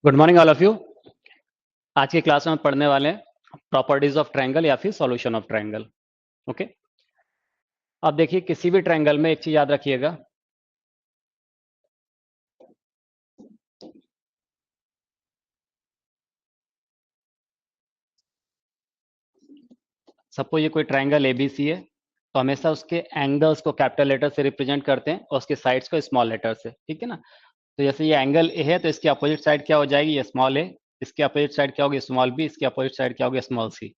Good morning all of you. आज की class में हम पढ़ने वाले हैं प्रॉपर्टीज ऑफ ट्रायंगल या फिर सॉल्यूशन ऑफ ट्रायंगल। ओके, अब देखिए किसी भी ट्रायंगल में एक चीज याद रखिएगा, सपोज ये कोई ट्रायंगल एबीसी है तो हमेशा उसके एंगल्स को कैपिटल लेटर से रिप्रेजेंट करते हैं और उसके साइड्स को स्मॉल लेटर से। ठीक है ना। तो जैसे ये एंगल ए है तो इसकी अपोजिट साइड क्या हो जाएगी, ये स्मॉल ए। इसकी अपोजिट साइड क्या होगी, स्मॉल बी। इसकी अपोजिट साइड क्या होगी, स्मॉल सी।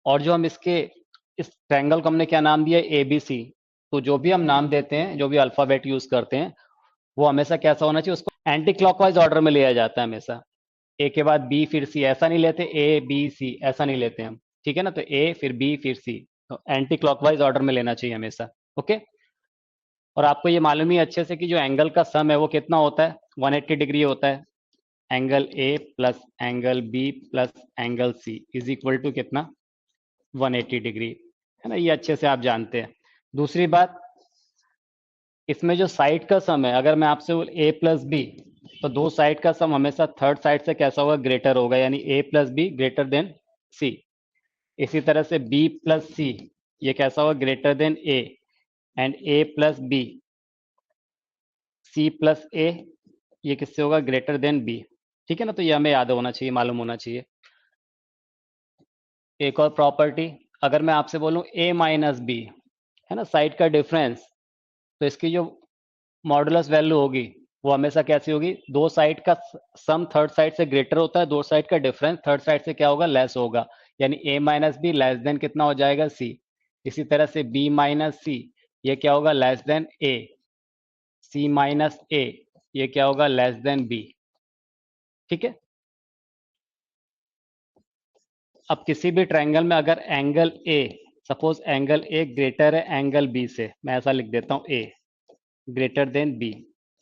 और जो हम इस ट्रायंगल को हमने क्या नाम दिया, एबीसी। तो जो भी हम नाम देते हैं, जो भी अल्फाबेट यूज करते हैं, वो हमेशा कैसा होना चाहिए, उसको एंटी क्लॉकवाइज ऑर्डर में लिया जाता है हमेशा। ए के बाद बी फिर सी, ऐसा नहीं लेते ए बी सी, ऐसा नहीं लेते हम। ठीक है ना। तो ए फिर बी फिर सी, तो एंटी क्लॉकवाइज ऑर्डर में लेना चाहिए हमेशा। ओके। और आपको ये मालूम ही अच्छे से कि जो एंगल का सम है वो कितना होता है, 180 डिग्री होता है। Angle A plus angle B plus angle C is equal to कितना, 180 डिग्री। है ना, ये अच्छे से आप जानते हैं। दूसरी बात, इसमें जो साइड का सम है, अगर मैं आपसे ए प्लस बी, तो दो साइड का सम हमेशा थर्ड साइड से कैसा होगा, ग्रेटर होगा, यानी A plus B greater than C. इसी तरह से बी प्लस सी, ये कैसा होगा, greater than A. And A plus B, C plus A, ये किससे होगा, ग्रेटर देन बी। ठीक है ना। तो ये हमें याद होना चाहिए, मालूम होना चाहिए। एक और प्रॉपर्टी, अगर मैं आपसे बोलूं ए माइनस बी, है ना, साइड का डिफरेंस, तो इसकी जो मॉडुलस वैल्यू होगी वो हमेशा कैसी होगी, दो साइड का सम थर्ड साइड से ग्रेटर होता है, दो साइड का डिफरेंस थर्ड साइड से क्या होगा, लेस होगा। यानी ए माइनस बी लेस देन कितना हो जाएगा, सी। इसी तरह से बी माइनस सी, ये क्या होगा, लेस देन ए। सी माइनस ए, ये क्या होगा, लेस देन बी। ठीक है। अब किसी भी ट्रायंगल में अगर angle A, suppose angle A greater है एंगल बी से, मैं ऐसा लिख देता हूं, ए ग्रेटर देन बी।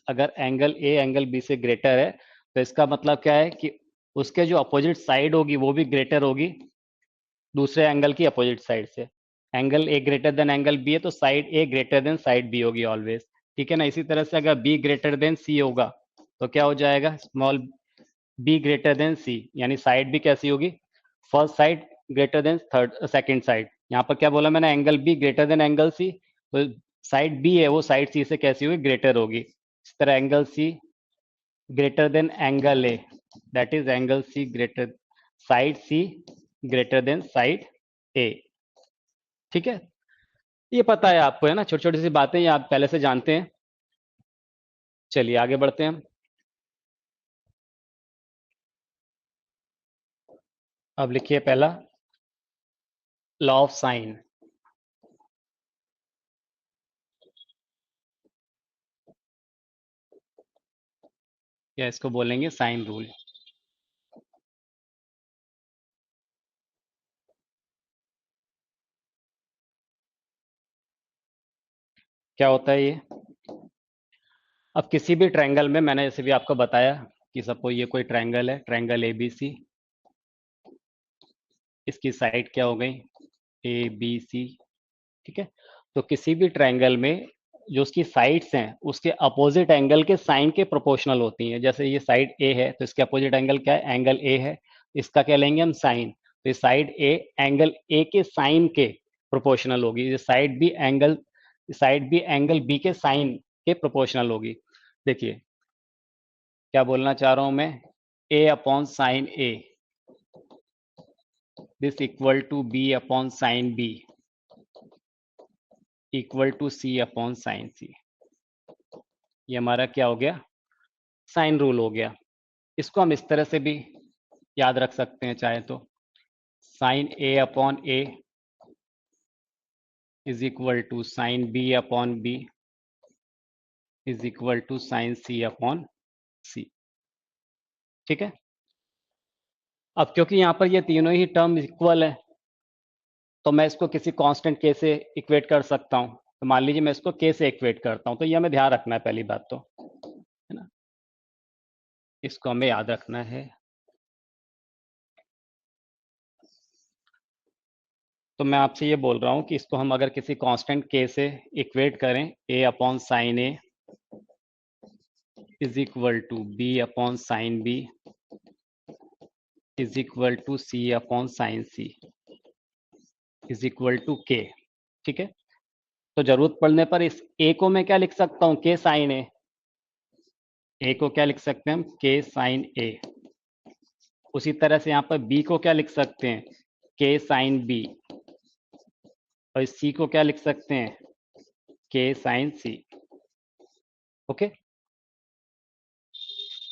अगर एंगल ए एंगल बी से ग्रेटर है तो इसका मतलब क्या है कि उसके जो अपोजिट साइड होगी वो भी ग्रेटर होगी दूसरे एंगल की अपोजिट साइड से। Angle A greater than angle B है तो side A greater than side B होगी ऑलवेज। ठीक है ना। इसी तरह से अगर बी ग्रेटर देन सी होगा तो क्या हो जाएगा, small B greater than C, यानी साइड भी कैसी होगी, first side greater than third second side. यहाँ पर क्या बोला मैंने, angle B greater than angle C, तो साइड बी है वो साइड सी से कैसी होगी, ग्रेटर होगी। इस तरह angle C greater than angle A, that is angle C greater, side C greater than side A. ठीक है। ये पता है आपको, है ना, छोटी छोटी सी बातें ये आप पहले से जानते हैं। चलिए आगे बढ़ते हैं हम। अब लिखिए पहला, लॉ ऑफ साइन, या इसको बोलेंगे साइन रूल। क्या होता है ये, अब किसी भी ट्रायंगल में, मैंने जैसे भी आपको बताया कि सपोज ये कोई ट्रायंगल है, ट्रायंगल एबीसी, इसकी साइड क्या हो गई, ए बी सी। ठीक है। तो किसी भी ट्रायंगल में जो उसकी साइड्स हैं उसके अपोजिट एंगल के साइन के प्रोपोर्शनल होती हैं। जैसे ये साइड ए है तो इसके अपोजिट एंगल क्या है, एंगल ए है, इसका क्या लेंगे हम, साइन। तो साइड ए एंगल ए के साइन के प्रोपोर्शनल होगी, ये साइड बी एंगल बी के साइन के प्रोपोर्शनल होगी। देखिए क्या बोलना चाह रहा हूं मैं, A upon sine A this equal to B upon sine B equal to C upon sine C. ये हमारा क्या हो गया, साइन रूल हो गया। इसको हम इस तरह से भी याद रख सकते हैं चाहे तो, sine A upon A is equal to sine B upon B is equal to sine C upon C. ठीक है। अब क्योंकि यहाँ पर ये तीनों ही टर्म इक्वल है तो मैं इसको किसी कांस्टेंट के से इक्वेट कर सकता हूँ। तो मान लीजिए मैं इसको के से इक्वेट करता हूँ, तो ये हमें ध्यान रखना है पहली बात तो, है ना, इसको हमें याद रखना है। तो मैं आपसे ये बोल रहा हूँ कि इसको हम अगर किसी कांस्टेंट के से इक्वेट करें, A upon sine A is equal to B upon sine B is equal to C upon sine C is equal to K. ठीक है, तो जरूरत पड़ने पर इस ए को मैं क्या लिख सकता हूं, के साइन ए को क्या लिख सकते हैं हम, के साइन ए। उसी तरह से यहाँ पर बी को क्या लिख सकते हैं, के साइन बी, और इस सी को क्या लिख सकते हैं, के साइन सी। ओके,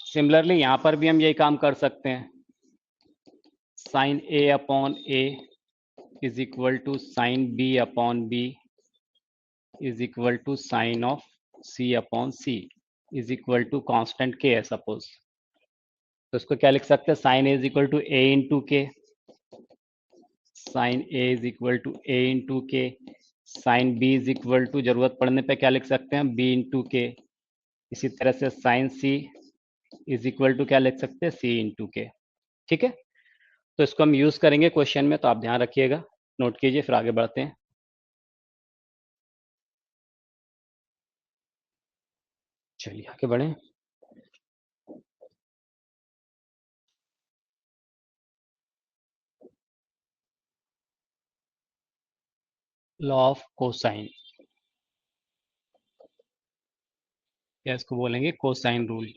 सिमिलरली यहाँ पर भी हम यही काम कर सकते हैं, sine A upon A is equal to sine B upon B is equal to sine of C upon C is equal to constant K है सपोज, तो इसको क्या लिख सकते हैं, sine A is equal to A into K, sine A is equal to A into K, sine B is equal to जरूरत पड़ने पे क्या लिख सकते हैं, बी इंटू के। इसी तरह से sine C is equal to क्या लिख सकते हैं, सी इंटू के। ठीक है, तो इसको हम यूज करेंगे क्वेश्चन में, तो आप ध्यान रखिएगा, नोट कीजिए, फिर आगे बढ़ते हैं। चलिए आगे बढ़ें। लॉ ऑफ कोसाइन, या इसको बोलेंगे कोसाइन रूल।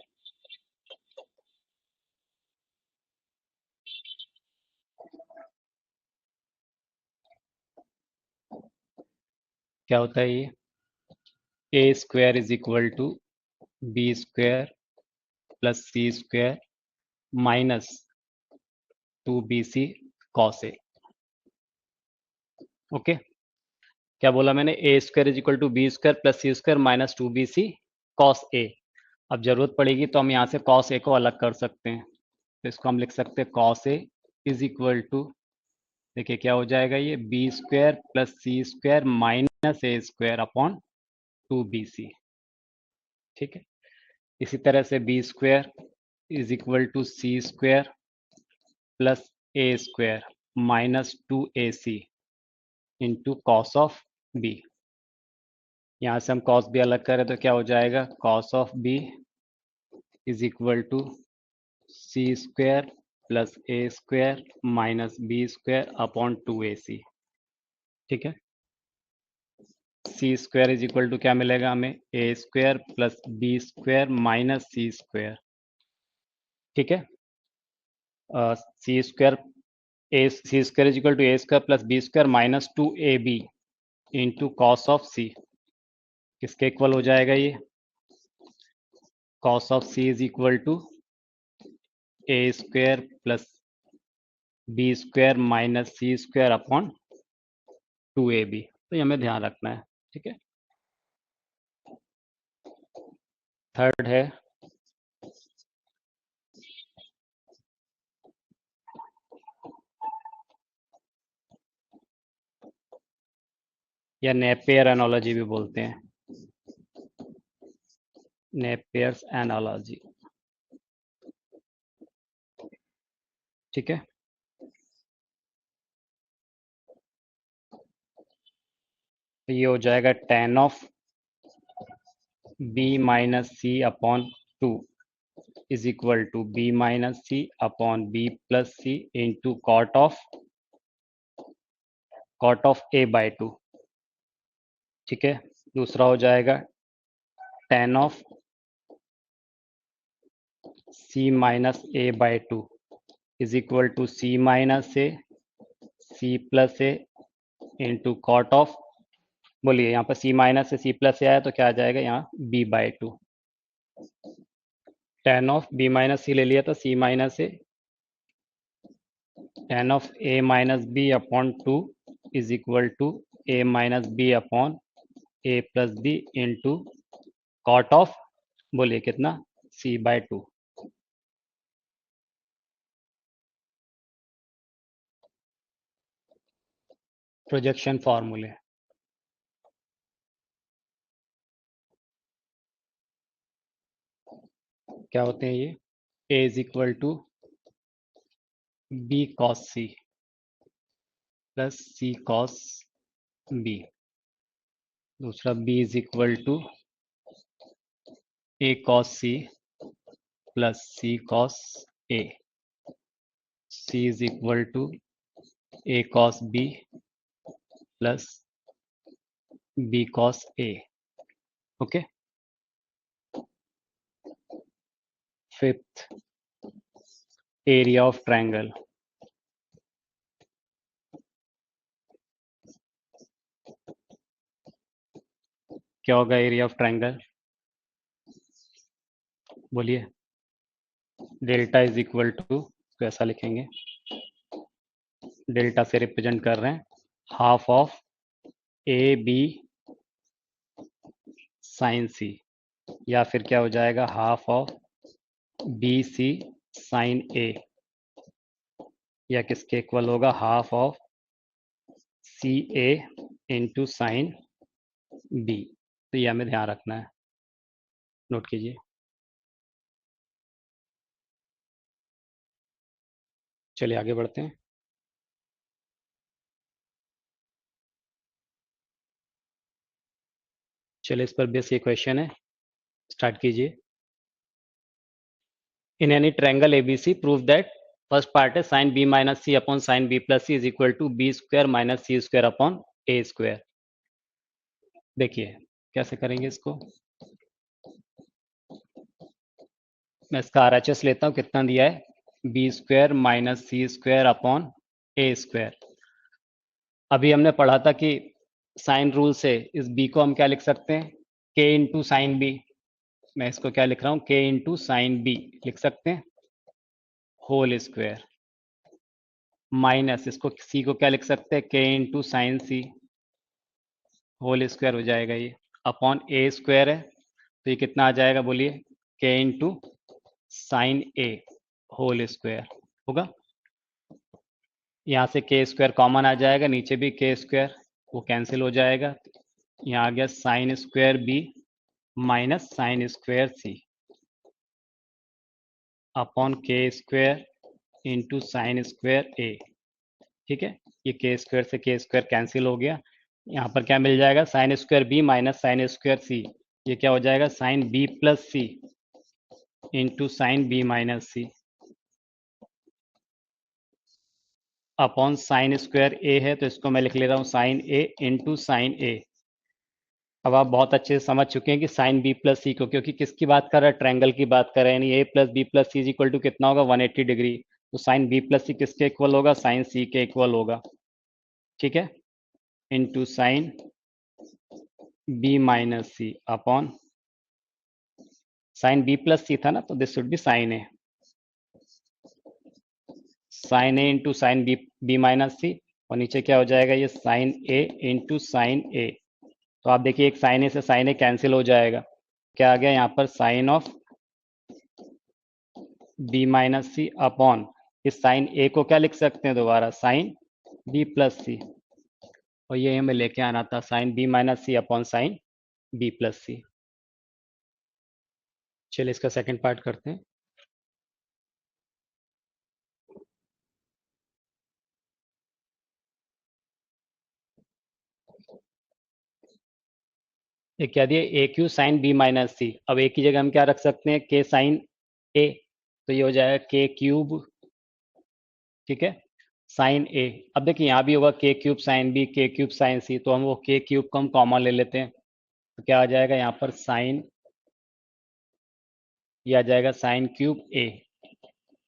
क्या होता है ये, A square is equal to B square plus C square minus 2bc cos A. Okay, क्या बोला मैंने, A square is equal to B square plus C square minus 2bc cos A. अब जरूरत पड़ेगी तो हम यहाँ से कॉस ए को अलग कर सकते हैं, तो इसको हम लिख सकते हैं cos A is equal to, देखिए क्या हो जाएगा ये, बी स्क्वायर प्लस सी स्क्वायर माइनस ए स्क्वायर अपॉन 2bc। ठीक है, इसी तरह से B square is equal to C square plus A square minus 2ac into cos of B. यहाँ से हम कॉस बी अलग करें तो क्या हो जाएगा, cos of B is equal to C square plus A square minus B square upon 2ac। ठीक है, C square is equal to क्या मिलेगा हमें, A square plus B square minus C square. ठीक है, C square A C square is equal to A square plus B square minus 2ab into cos of C, किसके इक्वल हो जाएगा ये, cos of C is equal to A square plus B square minus C square upon 2ab। तो ये हमें ध्यान रखना है। ठीक है, थर्ड है या नेपियर एनालॉजी भी बोलते हैं, नेपियर्स एनालॉजी। ठीक है, तो ये हो जाएगा tan of b minus C upon 2 is equal to b minus C upon b plus C into cot of a by 2। ठीक है, दूसरा हो जाएगा tan of c minus a by 2 is equal to c minus A C plus A into cot of, बोलिए यहाँ पर c minus से c plus A आया तो क्या आ जाएगा यहाँ b by 2। tan of b minus C ले लिया तो c minus A tan of a minus B upon 2 is equal to a minus B upon a plus B into cot of, बोलिए कितना, c बाई 2। प्रोजेक्शन फॉर्मूले, क्या होते हैं ये, a is equal to B cos C plus C cos B, दूसरा b is equal to A cos C plus C cos A, C is equal to A cos B plus B cos A. Okay, fifth, area of triangle. क्या होगा area of triangle? बोलिए। Delta is equal to, तो ऐसा लिखेंगे, delta से represent कर रहे हैं half of A B sine C, या फिर क्या हो जाएगा half of B C sine A, या किसके इक्वल होगा half of C A into sine B. तो ये हमें ध्यान रखना है, नोट कीजिए। चलिए आगे बढ़ते हैं। चलिए इस पर बेस ये क्वेश्चन है, स्टार्ट कीजिए। In any triangle ABC prove that, first part है sine B minus C upon sine B plus C is equal to B square minus C square upon A square. देखिए कैसे करेंगे इसको। मैं इसका आरएचएस लेता हूँ, कितना दिया है, B square minus C square upon A square. अभी हमने पढ़ा था कि साइन रूल से इस बी को हम क्या लिख सकते हैं, के इंटू साइन बी। मैं इसको क्या लिख रहा हूँ, के इंटू साइन बी लिख सकते हैं, होल स्क्वायर, माइनस इसको सी को क्या लिख सकते हैं, के इंटू साइन सी होल स्क्वायर हो जाएगा ये, अपॉन ए स्क्वायर है तो ये कितना आ जाएगा बोलिए, के इंटू साइन ए होल स्क्वायर होगा। यहाँ से के स्क्वायर कॉमन आ जाएगा, नीचे भी के स्क्वायर, वो कैंसिल हो जाएगा। यहाँ आ गया sine square B minus sine square C upon k square into sine square A. ठीक है, ये के स्क्वायर से के स्क्वायर कैंसिल हो गया। यहाँ पर क्या मिल जाएगा, sine square B minus sine square C, ये क्या हो जाएगा sine B plus C into sine B minus C upon sine square A है तो इसको मैं लिख ले रहा हूँ sine A into sine A. अब आप बहुत अच्छे से समझ चुके हैं कि साइन बी प्लस सी को, क्योंकि किसकी बात कर रहा है, ट्रायंगल की बात कर रहे हैं, यानी A plus B plus C is equal to कितना होगा 180 डिग्री। तो साइन बी प्लस सी किसके इक्वल होगा, साइन सी के इक्वल होगा। ठीक है, इंटू साइन बी माइनस सी upon sine B plus C था ना, तो this should be sine A, sine A into sine B B minus C, और नीचे क्या हो जाएगा ये sine A into sine A. तो आप देखिए एक साइन ए से साइन ए कैंसिल हो जाएगा, क्या आ गया यहाँ पर sine of B minus C upon इस साइन ए को क्या लिख सकते हैं दोबारा, साइन बी प्लस सी, और ये हमें लेके आना था साइन बी माइनस सी अपॉन साइन बी प्लस सी। चलिए इसका सेकंड पार्ट करते हैं। एक क्या दिया, ए क्यू साइन बी माइनस सी। अब ए की जगह हम क्या रख सकते हैं, के साइन ए, तो ये हो जाएगा के क्यूब। ठीक है, साइन ए। अब देखिए यहाँ भी होगा के क्यूब साइन बी, के क्यूब साइन सी, तो हम वो के क्यूब को हम कॉमन ले लेते हैं, तो क्या आ जाएगा यहाँ पर साइन, ये आ जाएगा sine cube A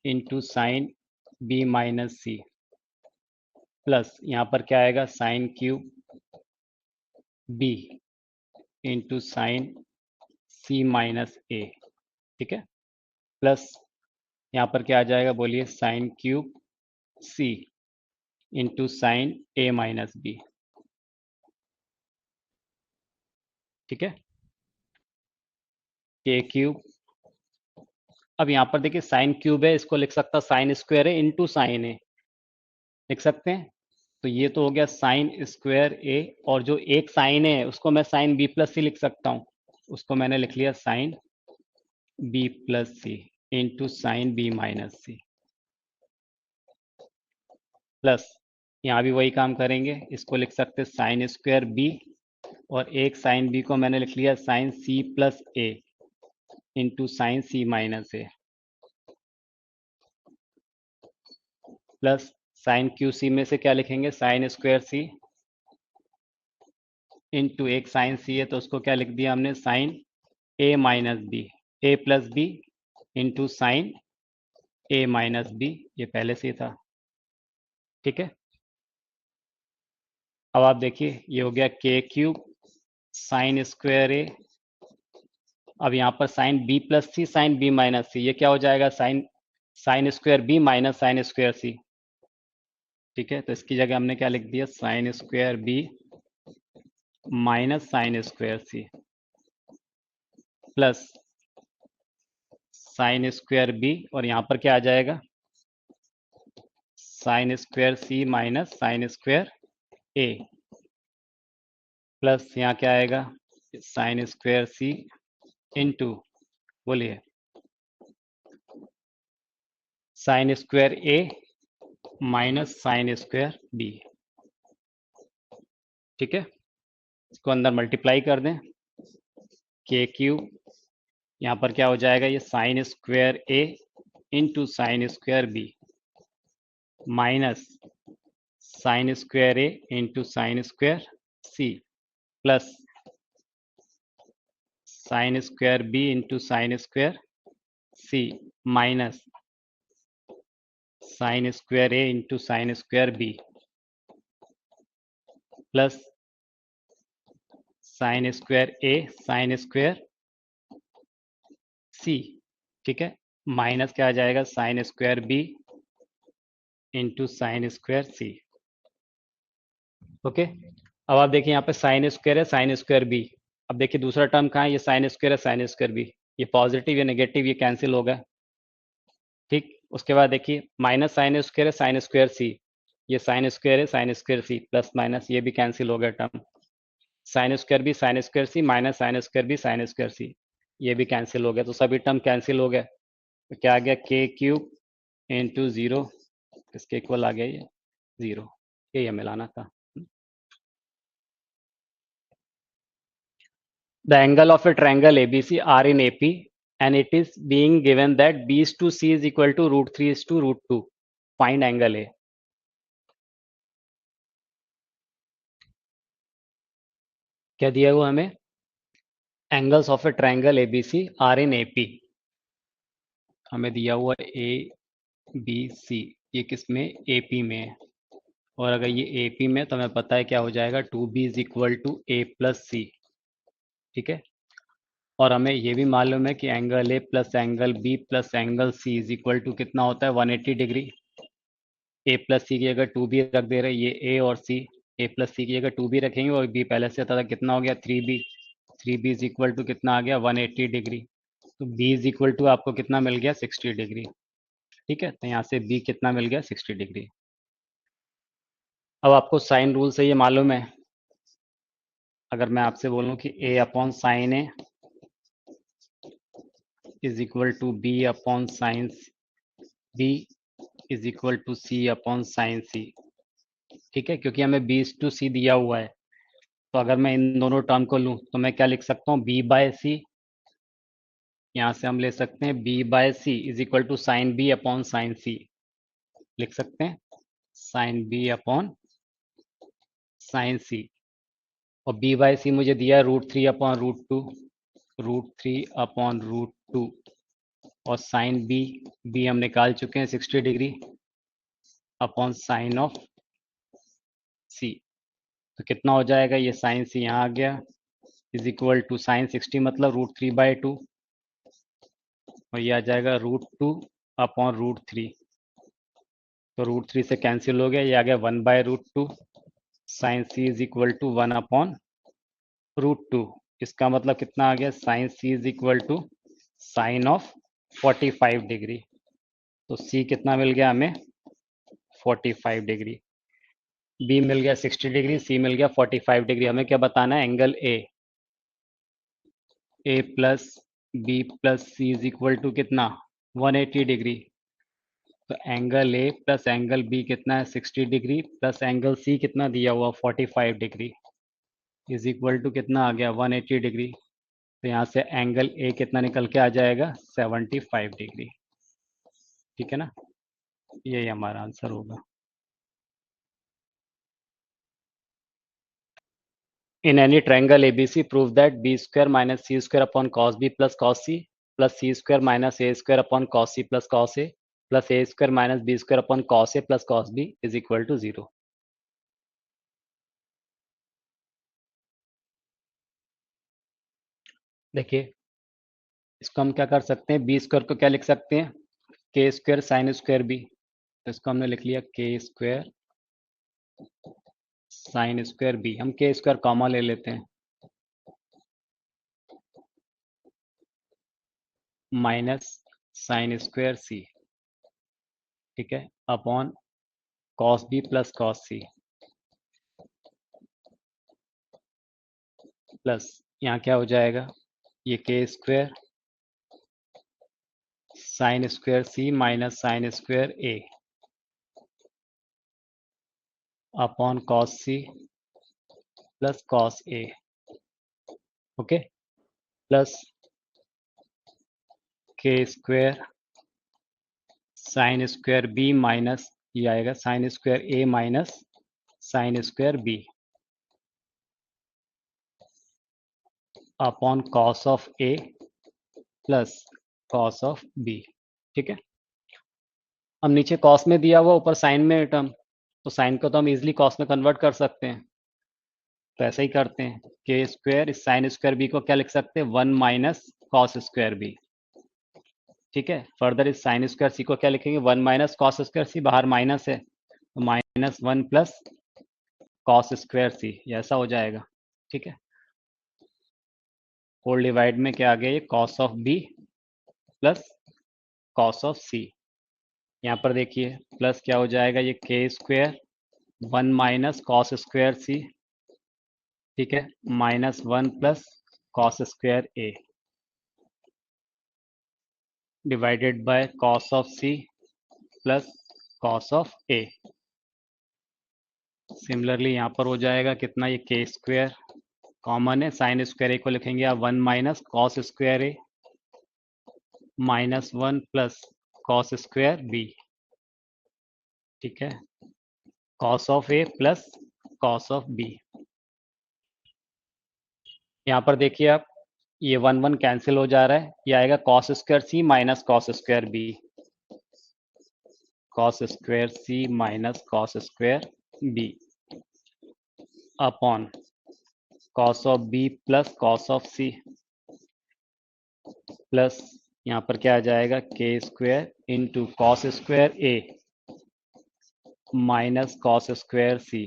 into sine B minus C plus यहाँ पर क्या आएगा sine cube B into sine C minus A. ठीक है, प्लस यहाँ पर क्या आ जाएगा बोलिए, sine cube C into sine ए माइनस बी। ठीक है, के क्यूब, अब यहाँ पर देखिए साइन क्यूब है, इसको लिख सकता साइन स्क्वायर है इंटू साइन ए, लिख सकते हैं। तो ये तो हो गया साइन स्क्वायर ए, और जो एक साइन है उसको मैं साइन बी प्लस सी लिख सकता हूँ, उसको मैंने लिख लिया साइन बी प्लस सी into sine B minus C, plus यहाँ भी वही काम करेंगे, इसको लिख सकते साइन स्क्वायर बी, और एक साइन बी को मैंने लिख लिया sign C plus A into sine C minus A. Plus sign Q C में से क्या लिखेंगे, साइन स्क्वायर सी इंटू एक साइन सी है तो उसको क्या लिख दिया हमने, साइन ए माइनस बी, ए प्लस बी इंटू साइन ए माइनस बी, ये पहले से ही था। ठीक है, अब आप देखिए ये हो गया के क्यूब साइन स्क्वायर ए, अब यहाँ पर sine B plus C sine B minus C, ये क्या हो जाएगा, sine sine square B minus sine square C. ठीक है, तो इसकी जगह हमने क्या लिख दिया, sine square B minus sine square C plus sine square B, और यहाँ पर क्या आ जाएगा, sine square C minus sine square ए प्लस यहाँ क्या आएगा, साइन स्क्वायर सी इंटू, बोलिए, sine square A minus sine square B. ठीक है, इसको अंदर मल्टीप्लाई कर दें, के क्यूब, यहाँ पर क्या हो जाएगा, ये sine square A into sine square B minus sine square A into sine square C plus sine square B into sine square C minus sine square A into sine square B plus sine square A sine square C. ठीक है, minus क्या आ जाएगा, sine square B into sine square C. Okay, अब आप देखिए यहाँ पे साइन स्क्वायर है साइन स्क्वायर बी, अब देखिए दूसरा टर्म कहाँ है, ये साइन स्क्वायर है साइन स्क्वायर बी, ये पॉजिटिव या नेगेटिव ये कैंसिल हो गया। ठीक, उसके बाद देखिए माइनस साइन स्क्वायर है साइन स्क्वायर सी, ये साइन स्क्वायर है sine square C plus minus ये भी कैंसिल हो गया term, sine square B sine square C minus sine square B sine square C, ये भी कैंसिल हो गया, तो सभी टर्म कैंसिल हो गए, तो क्या आ गया, के क्यूब इंटू जीरो, इसके इक्वल आ गया ये जीरो, ये मिलाना था। The angle of a triangle ABC are in AP and it is being given that B is to C is equal to root 3 is to root 2. Find angle A. क्या दिया हुआ हमें, angles of a triangle ABC are in AP, हमें दिया हुआ ABC, ये किस में, AP में है, और अगर ये AP में तो हमें पता है क्या हो जाएगा, 2B is equal to A plus C। ठीक है, और हमें ये भी मालूम है कि angle A plus angle B plus angle C is equal to कितना होता है, 180 डिग्री। ए प्लस सी की जगह 2b रख दे रहे, ये ए और सी, ए प्लस सी की जगह 2b रखेंगे और बी पहले से था कितना हो गया, 3b, 3b is equal to कितना आ गया, 180 डिग्री, तो b इज इक्वल टू आपको कितना मिल गया, 60 डिग्री। ठीक है, तो यहाँ से b कितना मिल गया, 60 डिग्री। अब आपको साइन रूल से ये मालूम है, अगर मैं आपसे बोलूँ कि a upon sine A is equal to b upon sine b is equal to c upon sine c। ठीक है, क्योंकि हमें b टू c दिया हुआ है, तो अगर मैं इन दोनों टर्म को लूँ तो मैं क्या लिख सकता हूँ, b बाय सी, यहाँ से हम ले सकते हैं b by C is equal to sine b upon sine c, लिख सकते हैं sine b upon sine c, और b बाय सी मुझे दिया है √3 अपॉन √2, √3 अपॉन √2, और साइन b हम निकाल चुके हैं 60 degree upon sine of c, तो कितना हो जाएगा, ये साइन c यहाँ आ गया इज इक्वल टू साइन 60 मतलब √3/2, और ये आ जाएगा √2 अपॉन √3, तो √3 से कैंसिल हो गया, ये आ गया 1/√2, sine c is equal to 1 upon √2, इसका मतलब कितना आ गया, sine c is equal to sine of 45 degree, तो c कितना मिल गया हमें, 45 डिग्री, b मिल गया 60 डिग्री, c मिल गया 45 डिग्री। हमें क्या बताना है, angle a plus B plus C is equal to कितना, 180 डिग्री, तो angle A plus angle B कितना है, 60 डिग्री प्लस एंगल सी कितना दिया हुआ, 45 डिग्री, इज इक्वल टू कितना आ गया, 180 डिग्री, तो यहाँ से एंगल ए कितना निकल के आ जाएगा, 75 डिग्री। ठीक है ना, यही हमारा आंसर होगा। In any triangle ABC prove that B square minus C square upon cos B plus C square minus A square upon cos C plus A square minus B square upon cos A plus cos B is equal to 0। देखिए, इसको हम क्या कर सकते हैं, B square को क्या लिख सकते हैं, के स्क्वायर साइन स्क्वायर बी। तो इसको हमने लिख लिया के स्क्वायर साइन स्क्वायर बी। हम के स्क्वायर कॉमा ले लेते हैं, माइनस साइन स्क्वायर सी, ठीक है, upon cos B plus cos सी, प्लस यहाँ क्या हो जाएगा, ये के square sine square C minus sine square A upon cos C plus cos A. Okay, plus k square sine square B minus ये आएगा sine square A minus sine square B upon cos of A plus cos of B. ठीक है, अब नीचे cos में दिया हुआ, ऊपर साइन में टर्म, तो साइन को तो हम इजिली कॉस में कन्वर्ट कर सकते हैं। तो ऐसे ही करते हैं, के स्क्वायर इस साइन स्क्वायर बी को क्या लिख सकते हैं, 1 माइनस कॉस स्क्वायर बी। ठीक है, फर्दर इस साइन स्क्वायर सी को क्या लिखेंगे, 1 माइनस कॉस स्क्वायर सी, बाहर माइनस है तो माइनस 1 प्लस कॉस स्क्वायर सी, ऐसा हो जाएगा। ठीक है, होल डिवाइड में क्या आ गया, ये cos of B plus cos of C. यहाँ पर देखिए प्लस क्या हो जाएगा, ये के square 1 minus cos square C, ठीक है, minus 1 plus cos square A divided by cos of C plus cos of A. Similarly यहाँ पर हो जाएगा कितना, ये के स्क्वायर कॉमन है, साइन स्क्वायर ए को लिखेंगे आप 1 minus cos square A minus 1 plus cos square B. ठीक है, cos of A plus cos of B. यहाँ पर देखिए आप, ये 1 1 कैंसिल हो जा रहा है, ये आएगा cos square C minus cos square B, cos square C minus cos square B upon cos of B plus cos of C, plus यहाँ पर क्या आ जाएगा, के square into cos square A minus cos square C,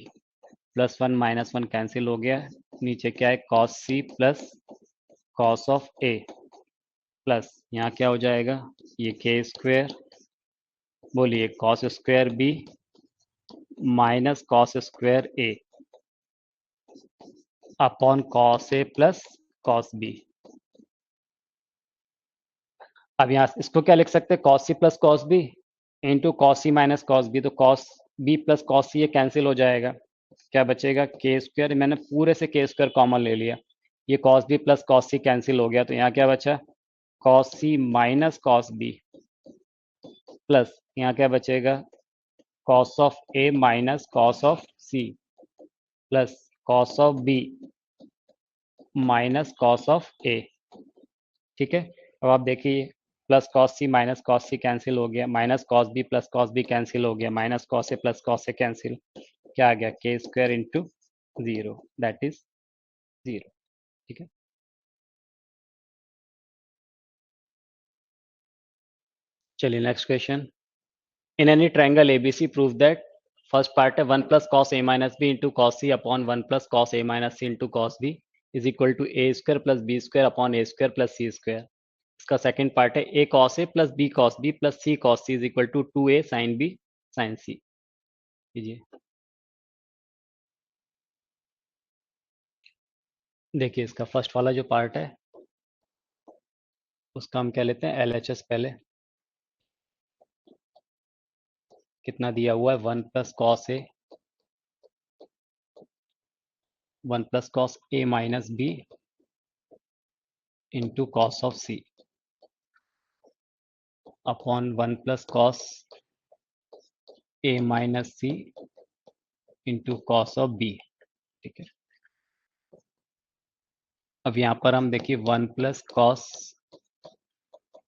plus 1 माइनस 1 cancel हो गया, नीचे क्या है, cos C plus cos of A, plus यहाँ क्या हो जाएगा, ये के स्क्वायर, बोलिए cos square B minus cos square A upon cos A plus cos B. अब यहाँ इसको क्या लिख सकते हैं, कॉस सी plus cos B into cos सी माइनस कॉस बी, तो cos B plus cos C ये कैंसिल हो जाएगा, क्या बचेगा, के स्क्वायर, मैंने पूरे से के स्क्वायर कॉमन ले लिया, ये cos B plus cos C cancel हो गया, तो यहाँ क्या बचा, कॉस सी माइनस कॉस बी, प्लस यहाँ क्या बचेगा, cos of A minus cos of C plus cos of B minus cos of A. ठीक है, अब आप देखिए, प्लस कॉस सी माइनस कॉस सी कैंसिल हो गया, माइनस कॉस बी कैंसिल हो गया, minus cos A plus cos A cancel, क्या आ गया, के स्क्वायर इंटू 0 दैट इज 0। ठीक है, चलिए next question. In any triangle ABC prove that, first part है 1 plus cos A minus B into cos C upon 1 plus cos A minus C into cos B is equal to A square plus B square upon A square plus C square. इसका second part है A cos A plus B plus C cos C is equal to 2a sine B sine C. कीजिए, देखिए इसका first वाला जो part है उसका हम क्या लेते हैं, एलएचएस पहले, कितना दिया हुआ है, 1 plus cos A minus B into cos of C upon 1 plus cos A minus C into cos of B. ठीक है, अब यहाँ पर हम देखिए 1 plus cos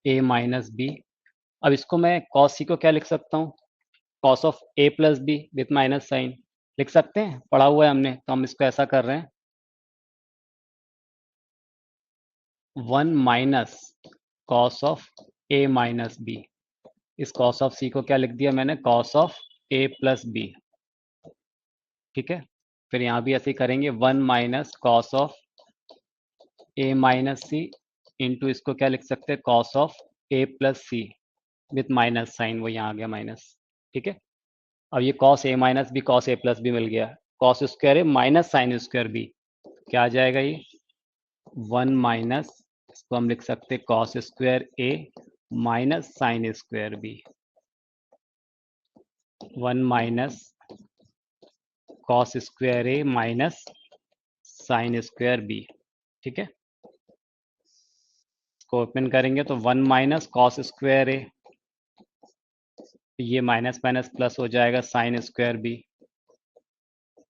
A minus B. अब इसको मैं कॉस सी को क्या लिख सकता हूँ, cos of A plus B with minus sign लिख सकते हैं, पढ़ा हुआ है हमने, तो हम इसको ऐसा कर रहे हैं 1 minus cos of A minus B. इस कॉस ऑफ सी को क्या लिख दिया मैंने, cos of A plus B. ठीक है, फिर यहाँ भी ऐसे ही करेंगे 1 minus cos of A minus C into इसको क्या लिख सकते हैं, cos of A plus C with minus sign, वो यहाँ आ गया माइनस। ठीक है, अब ये cos A minus B cos A plus B मिल गया, cos square A minus sine square B, क्या आ जाएगा ये 1 माइनस, इसको हम लिख सकते हैं cos square A minus sine square B, 1 minus cos square A minus sine square B. ठीक है, इसको ओपन करेंगे तो 1 माइनस कॉस स्क्वायर ए, ये माइनस माइनस प्लस हो जाएगा साइन स्क्वायर बी।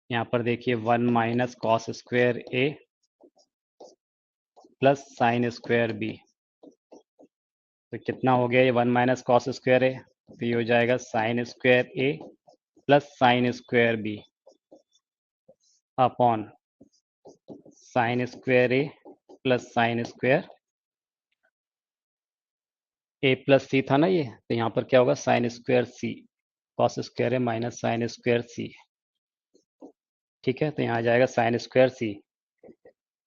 यहाँ पर देखिए 1 माइनस कॉस स्क्वायर ए प्लस साइन स्क्वायर बी, तो कितना हो गया ये 1 माइनस कॉस स्क्वायर ए, तो ये हो जाएगा साइन स्क्वायर ए plus sine square B upon sine square ए प्लस साइन स्क्वायर ए प्लस सी था ना ये, तो यहाँ पर क्या होगा sine square C, cos square A minus sine square C. ठीक है, तो यहाँ आ जाएगा साइन स्क्वायर सी।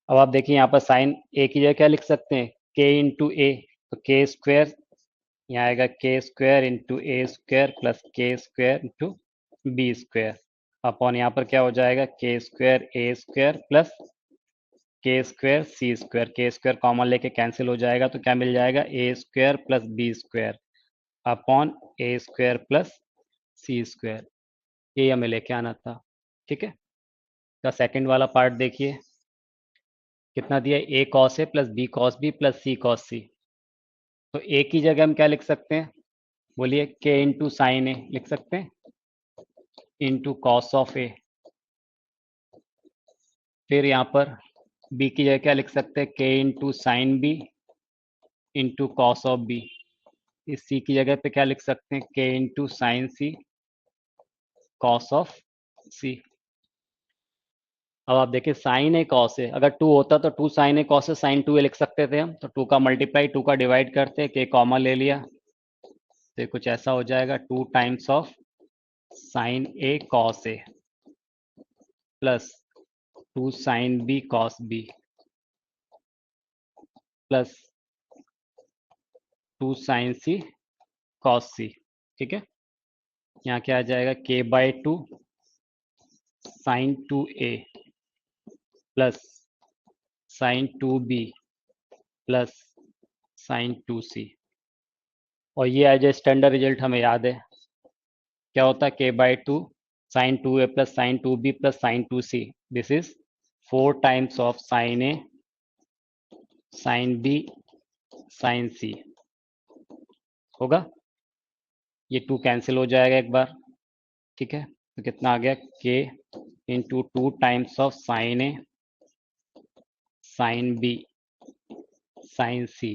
अब आप देखिए यहाँ पर साइन ए की जगह क्या लिख सकते हैं, के इंटू ए, तो के स्क्वायर यहाँ आएगा k square into A square plus k square into B square upon यहाँ पर क्या हो जाएगा के square A square plus k square C square, k square common लेके कैंसिल हो जाएगा, तो क्या मिल जाएगा A square plus B square upon A square plus C square, ये हमें लेके आना था। ठीक है, तो सेकंड वाला पार्ट देखिए कितना दिया, A cos A plus B cos B plus C cos C, तो ए की जगह हम क्या लिख सकते हैं, बोलिए के इंटू साइन ए लिख सकते हैं इंटू कॉस ऑफ ए, फिर यहाँ पर बी की जगह क्या लिख सकते हैं, के into sine B into cos of B, इस सी की जगह पे क्या लिख सकते हैं, के into sine C cos of C. अब आप देखिए साइन ए कॉस ए, अगर टू होता तो two sine A cos A sine two A लिख सकते थे हम, तो टू का मल्टीप्लाई टू का डिवाइड करते, के कॉमन ले लिया, तो ये कुछ ऐसा हो जाएगा 2 times of sine A cos A plus 2 sine B cos B plus 2 sine C cos C. ठीक है, यहाँ क्या आ जाएगा k by two sine two A plus sine two B plus sine two C, और ये एज ए स्टैंडर्ड रिजल्ट हमें याद है क्या होता है, k by two sine two A plus sine two B plus sine two C, this is 4 times of sine A sine B sine C होगा, ये टू कैंसिल हो जाएगा एक बार। ठीक है, तो कितना आ गया k into 2 times of sine A sine B sine C.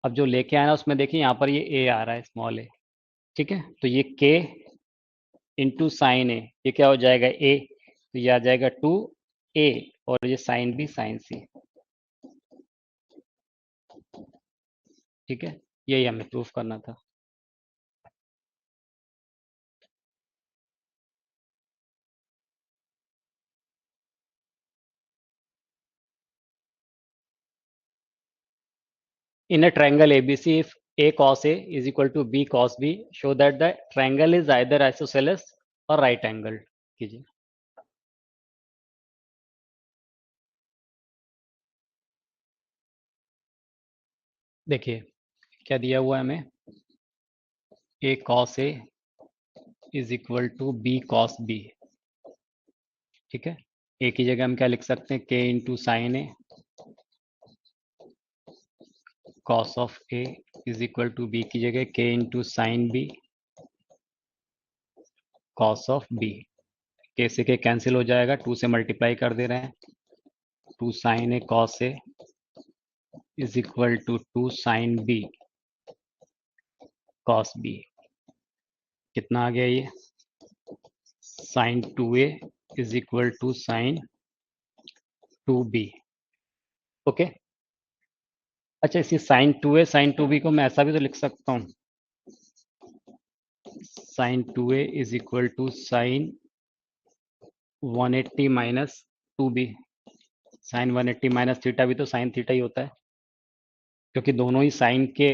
अब जो लेके आया ना उसमें देखिए यहाँ पर ये ए आ रहा है स्मॉल ए। ठीक है, तो ये के इंटू साइन ए, ये क्या हो जाएगा ए, तो ये आ जाएगा 2 ए और ये साइन बी साइन सी। ठीक है, यही हमें प्रूफ करना था। In a triangle ABC, if A cos A is equal to B cos B, show that the triangle is either isosceles or right angled. कीजिए, देखिए क्या दिया हुआ है हमें, A cos A is equal to B cos B। ठीक है, A की जगह हम क्या लिख सकते हैं, K into sine A cos of A is equal to B की जगह K into sine B cos of B. K से के कैंसिल हो जाएगा, 2 से मल्टीप्लाई कर दे रहे हैं, 2 sine A cos A is equal to 2 sine B cos B. कितना आ गया ये? Sine 2a is equal to sine 2b। Okay. अच्छा, इसी साइन 2a साइन 2b को मैं ऐसा भी तो लिख सकता हूँ, sine 2a is equal to sine 180 minus 2b। Sine 180 minus theta भी तो साइन थीटा ही होता है, क्योंकि दोनों ही साइन के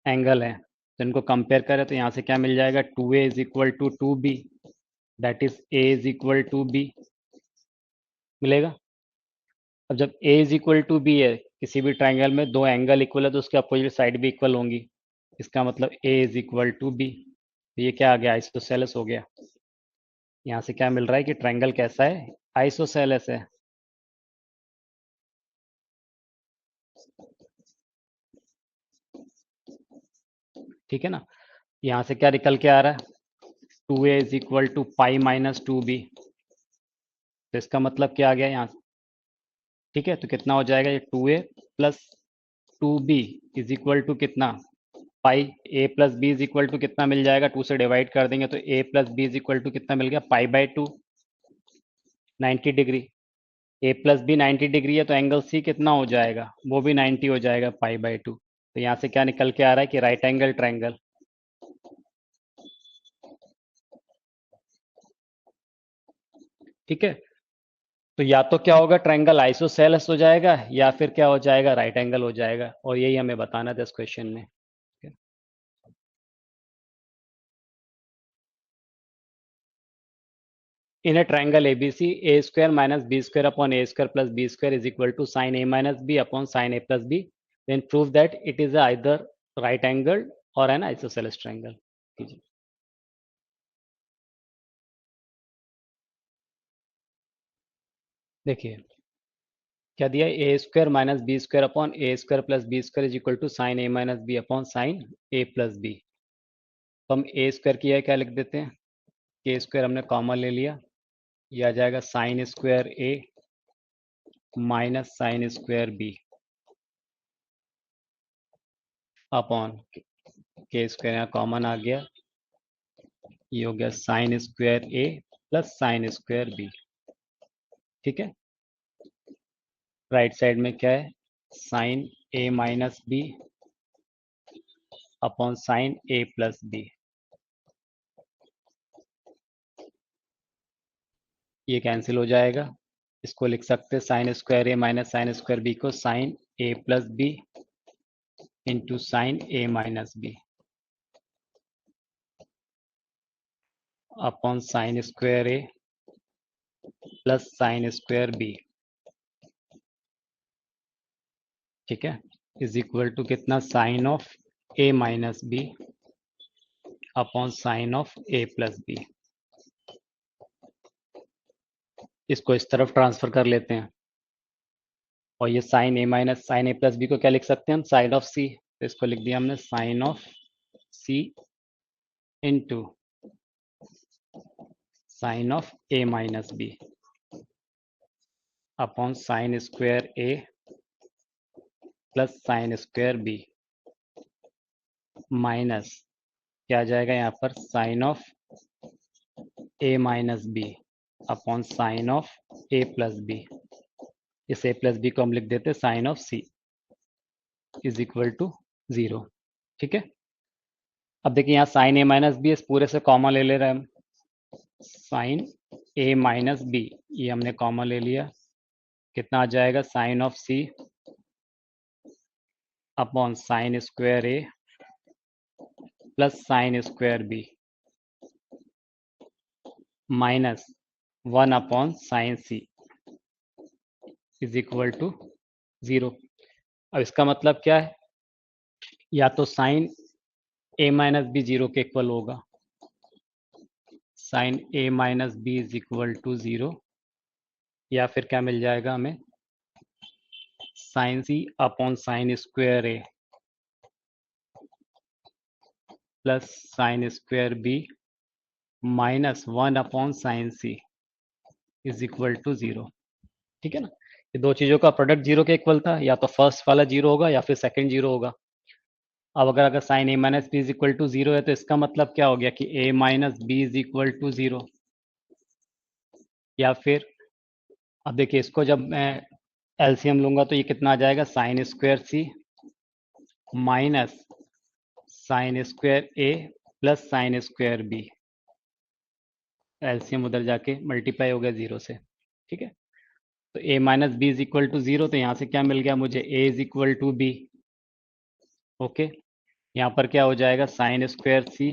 एंगल हैं। तो इनको कंपेयर करें तो यहाँ से क्या मिल जाएगा? 2a is equal to 2b, that is a is equal to b मिलेगा। अब जब a is equal to b है, किसी भी ट्राइंगल में दो एंगल इक्वल है तो उसके अपोजिट साइड भी इक्वल होंगी। इसका मतलब a is equal to b। तो ये क्या आ गया? आइसोसेलेस हो गया। यहाँ से क्या मिल रहा है कि ट्राइंगल कैसा है? आइसोसेलेस है। ठीक है ना? यहाँ से क्या निकल के आ रहा है? 2a is equal to pi minus 2b। तो इसका मतलब क्या आ गया यहाँ से? ठीक है, तो कितना हो जाएगा ये? 2a plus 2b is equal to कितना? Pi. a plus b is equal to कितना मिल जाएगा? 2 से डिवाइड कर देंगे तो a plus b is equal to कितना मिल गया? Pi by 2, 90 degree. a plus b 90 degree है तो एंगल c कितना हो जाएगा? वो भी 90 हो जाएगा, पाई बाय 2। तो यहाँ से क्या निकल के आ रहा है कि राइट एंगल ट्राइंगल। ठीक है, तो या तो क्या होगा? ट्राइंगल आइसोसेलेस हो जाएगा, या फिर क्या हो जाएगा? राइट एंगल हो जाएगा। और यही हमें बताना था इस क्वेश्चन में। In a triangle ABC, a square minus b square upon a square plus b square is equal to sin a minus b upon sin a plus b. Then prove that it is either right angled or an isosceles triangle. कीजिए। देखिए क्या दिया है? A square minus B square upon A square plus B square is equal to sine A minus B upon sine A plus B. तो हम ए square की है क्या लिख देते हैं? के स्क्वायर हमने कॉमन ले लिया, यह आ जाएगा sine square A minus sine square B upon k square, यहाँ कॉमन आ गया, ये हो गया साइन स्क्वायर ए प्लस साइन स्क्वायर बी। ठीक है, राइट साइड में क्या है? साइन ए माइनस बी अपॉन साइन ए प्लस बी। ये कैंसिल हो जाएगा। इसको लिख सकते हैं sine square A minus sine square B को साइन ए प्लस बी इंटू साइन ए minus B upon sine square ए प्लस साइन स्क्वायर बी। ठीक है, इज इक्वल टू कितना? Sine of A minus B upon sine of A plus b. इसको इस तरफ transfer कर लेते हैं, और ये साइन ए माइनस साइन ए प्लस बी को क्या लिख सकते हैं हम? Sine of c. तो इसको लिख दिया हमने sine of c into sine of A minus B upon sine square A plus sine square B minus क्या आ जाएगा यहाँ पर? Sine of A minus B upon sine of A plus b. इस ए प्लस बी को हम लिख देते sine of C is equal to 0। ठीक है, अब देखिए यहाँ साइन ए माइनस बी इस पूरे से कॉमन ले रहे हैं हम। साइन ए माइनस बी ये हमने कॉमन ले लिया, कितना आ जाएगा? Sine of C upon sine square A plus sine square B minus 1 upon sine C is equal to 0। अब इसका मतलब क्या है? या तो साइन ए माइनस बी 0 के इक्वल होगा, sine A minus B is equal to 0, या फिर क्या मिल जाएगा हमें? Sine C upon sine square A plus sine square b -1/sin c is equal to 0। ठीक है ना, ये दो चीजों का प्रोडक्ट जीरो के इक्वल था, या तो फर्स्ट वाला जीरो होगा या फिर सेकंड जीरो होगा। अब अगर sine a minus B is equal to 0 है तो इसका मतलब क्या हो गया कि a minus B is equal to 0। या फिर अब देखिए, इसको जब मैं एलसीएम लूंगा तो ये कितना आ जाएगा, sine square C minus sine square ए plus sine square B. LCM उधर जाके मल्टीप्लाई हो गया 0 से। ठीक है, तो a minus B is equal to 0, तो यहाँ से क्या मिल गया मुझे, a is equal to B. Okay, यहाँ पर क्या हो जाएगा, sine square C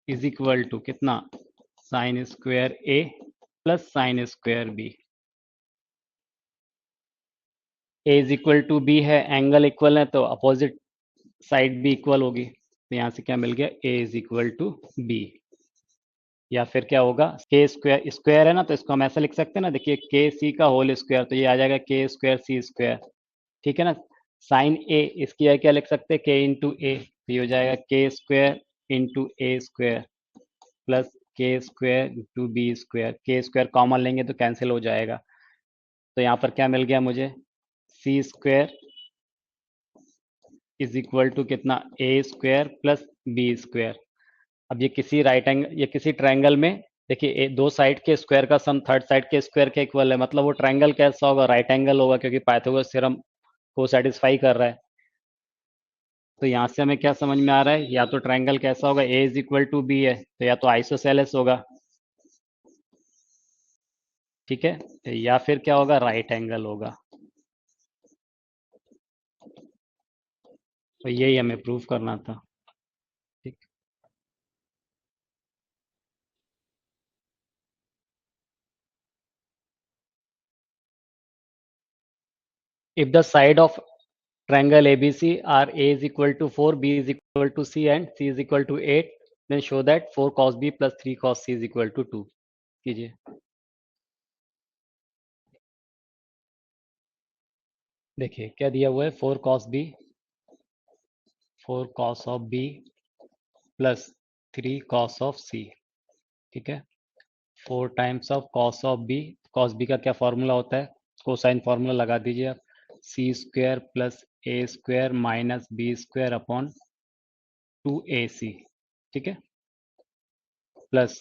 is equal to कितना, sine square A plus sine square B. A is equal to B है, एंगल इक्वल है तो अपोजिट साइड भी इक्वल होगी, तो यहाँ से क्या मिल गया, ए इज इक्वल टू बी। या फिर क्या होगा, के स्क्वायर, स्क्वायर है ना तो इसको हम ऐसा लिख सकते हैं ना, देखिए के सी का होल स्क्वायर, तो ये आ जाएगा के स्क्वायर सी स्क्वायर। ठीक है ना, साइन ए, इसकी क्या लिख सकते हैं, के इंटू ए, तो ये हो जाएगा के square into A square plus k square into B square. K square common लेंगे तो कैंसिल हो जाएगा, तो यहाँ पर क्या मिल गया मुझे, सी स्क्वायर इज इक्वल टू कितना, ए स्क्वायर प्लस बी स्क्वायर। अब ये किसी राइट एंगल, ये किसी ट्रायंगल में, देखिए दो साइड के स्क्वायर का सम थर्ड साइड के स्क्वायर के इक्वल है, मतलब वो ट्रायंगल कैसा होगा, राइट एंगल होगा, क्योंकि पाइथागोरस थ्योरम को सेटिस्फाई कर रहा है। तो यहाँ से हमें क्या समझ में आ रहा है, या तो ट्रायंगल कैसा होगा, ए इज इक्वल टू बी है, तो या तो आइसोसेलेस होगा, ठीक है, तो या फिर क्या होगा, राइट एंगल होगा। तो यही हमें प्रूव करना था। ठीक, if the side of triangle ABC are A is equal to 4, B is equal to C and C is equal to 8, then show that 4 cos B plus 3 cos C is equal to 2 कीजिए। देखिए क्या दिया हुआ है, 4 cos B, 4 cos of B plus 3 cos of C। ठीक है, 4 times of cos of B, cos B का क्या फॉर्मूला होता है, कोसाइन फॉर्मूला लगा दीजिए आप, सी स्क्वायर प्लस ए square minus B square upon 2AC। ठीक है, plus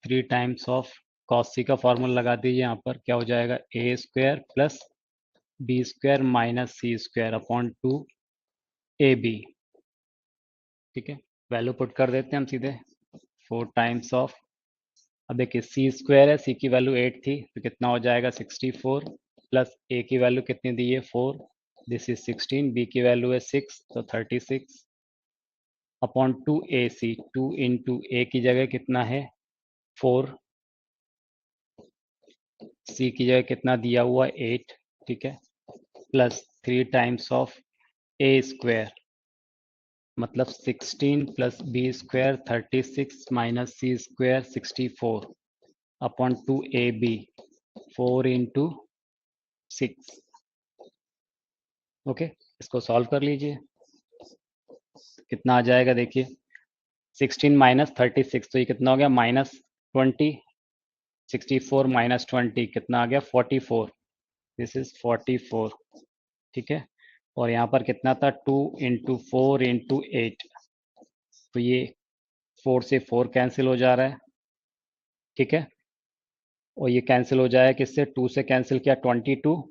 3 times of cos c का फॉर्मूला लगा दीजिए, यहाँ पर क्या हो जाएगा, A square plus B square minus C square upon 2AB। ठीक है, वैल्यू पुट कर देते हैं हम सीधे, 4 टाइम्स ऑफ, अब देखिए सी स्क्वायर है, सी की वैल्यू 8 थी तो कितना हो जाएगा 64, प्लस ए की वैल्यू कितनी दी है 4, दिस इज 16, बी की वैल्यू है 6 तो 36 अपॉन 2AC, 2 इंटू ए की जगह कितना है 4, सी की जगह कितना दिया हुआ 8। ठीक है, plus 3 times of A square, मतलब 16 प्लस बी स्क्वायर 36 माइनस सी square 64 upon 2AB, 4 into 6। Okay, इसको सॉल्व कर लीजिए, कितना आ जाएगा देखिए, 16 माइनस 36, तो ये कितना हो गया, -20, 64 माइनस 20 कितना आ गया 44, दिस इज 44। ठीक है, और यहाँ पर कितना था, 2 इंटू 4 इंटू 8, तो ये 4 से 4 कैंसिल हो जा रहा है। ठीक है, और ये कैंसिल हो जाएगा किससे, 2 से कैंसिल किया 22,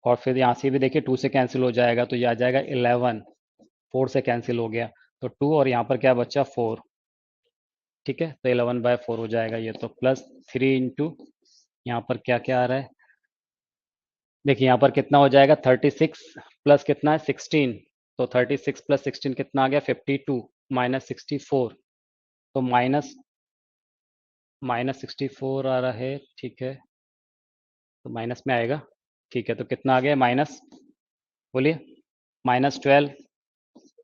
और फिर यहाँ से भी देखिए 2 से कैंसिल हो जाएगा तो ये आ जाएगा 11, 4 से कैंसिल हो गया तो 2, और यहाँ पर क्या बचा 4। ठीक है, तो 11/4 हो जाएगा ये, तो प्लस 3 इंटू यहाँ पर क्या क्या आ रहा है, देखिए यहाँ पर कितना हो जाएगा 36 प्लस कितना है 16, तो 36 प्लस 16 कितना आ गया 52 माइनस 64, तो माइनस माइनस 64 आ रहा है। ठीक है, तो माइनस में आएगा। ठीक है, तो कितना आ गया माइनस, बोलिए, -12,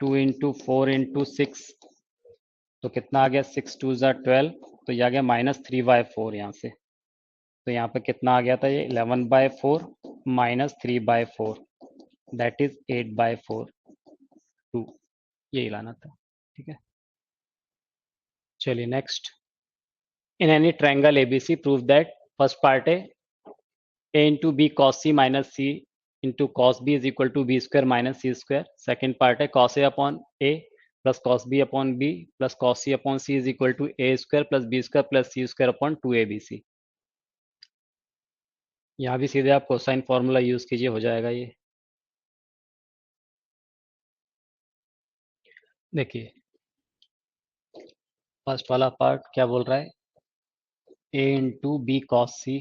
2 इंटू 4 इंटू 6, तो कितना आ गया 6 2 ज़ा 12, तो ये आ गया -3/4 यहाँ से, तो यहाँ पे कितना आ गया था ये 11/4 माइनस 3/4, दैट इज 8/4, 2, यही लाना था। ठीक है, चलिए next. In any triangle ABC prove that first part है a into b cos c minus c into cos b is equal to b square minus c square. Second part है cos a upon a plus cos b upon b plus cos c upon c is equal to a square plus b square plus c square upon 2abc. यहाँ भी सीधे आप cosine formula use कीजिए, हो जाएगा ये. देखिए फर्स्ट वाला पार्ट क्या बोल रहा है, a into b cos C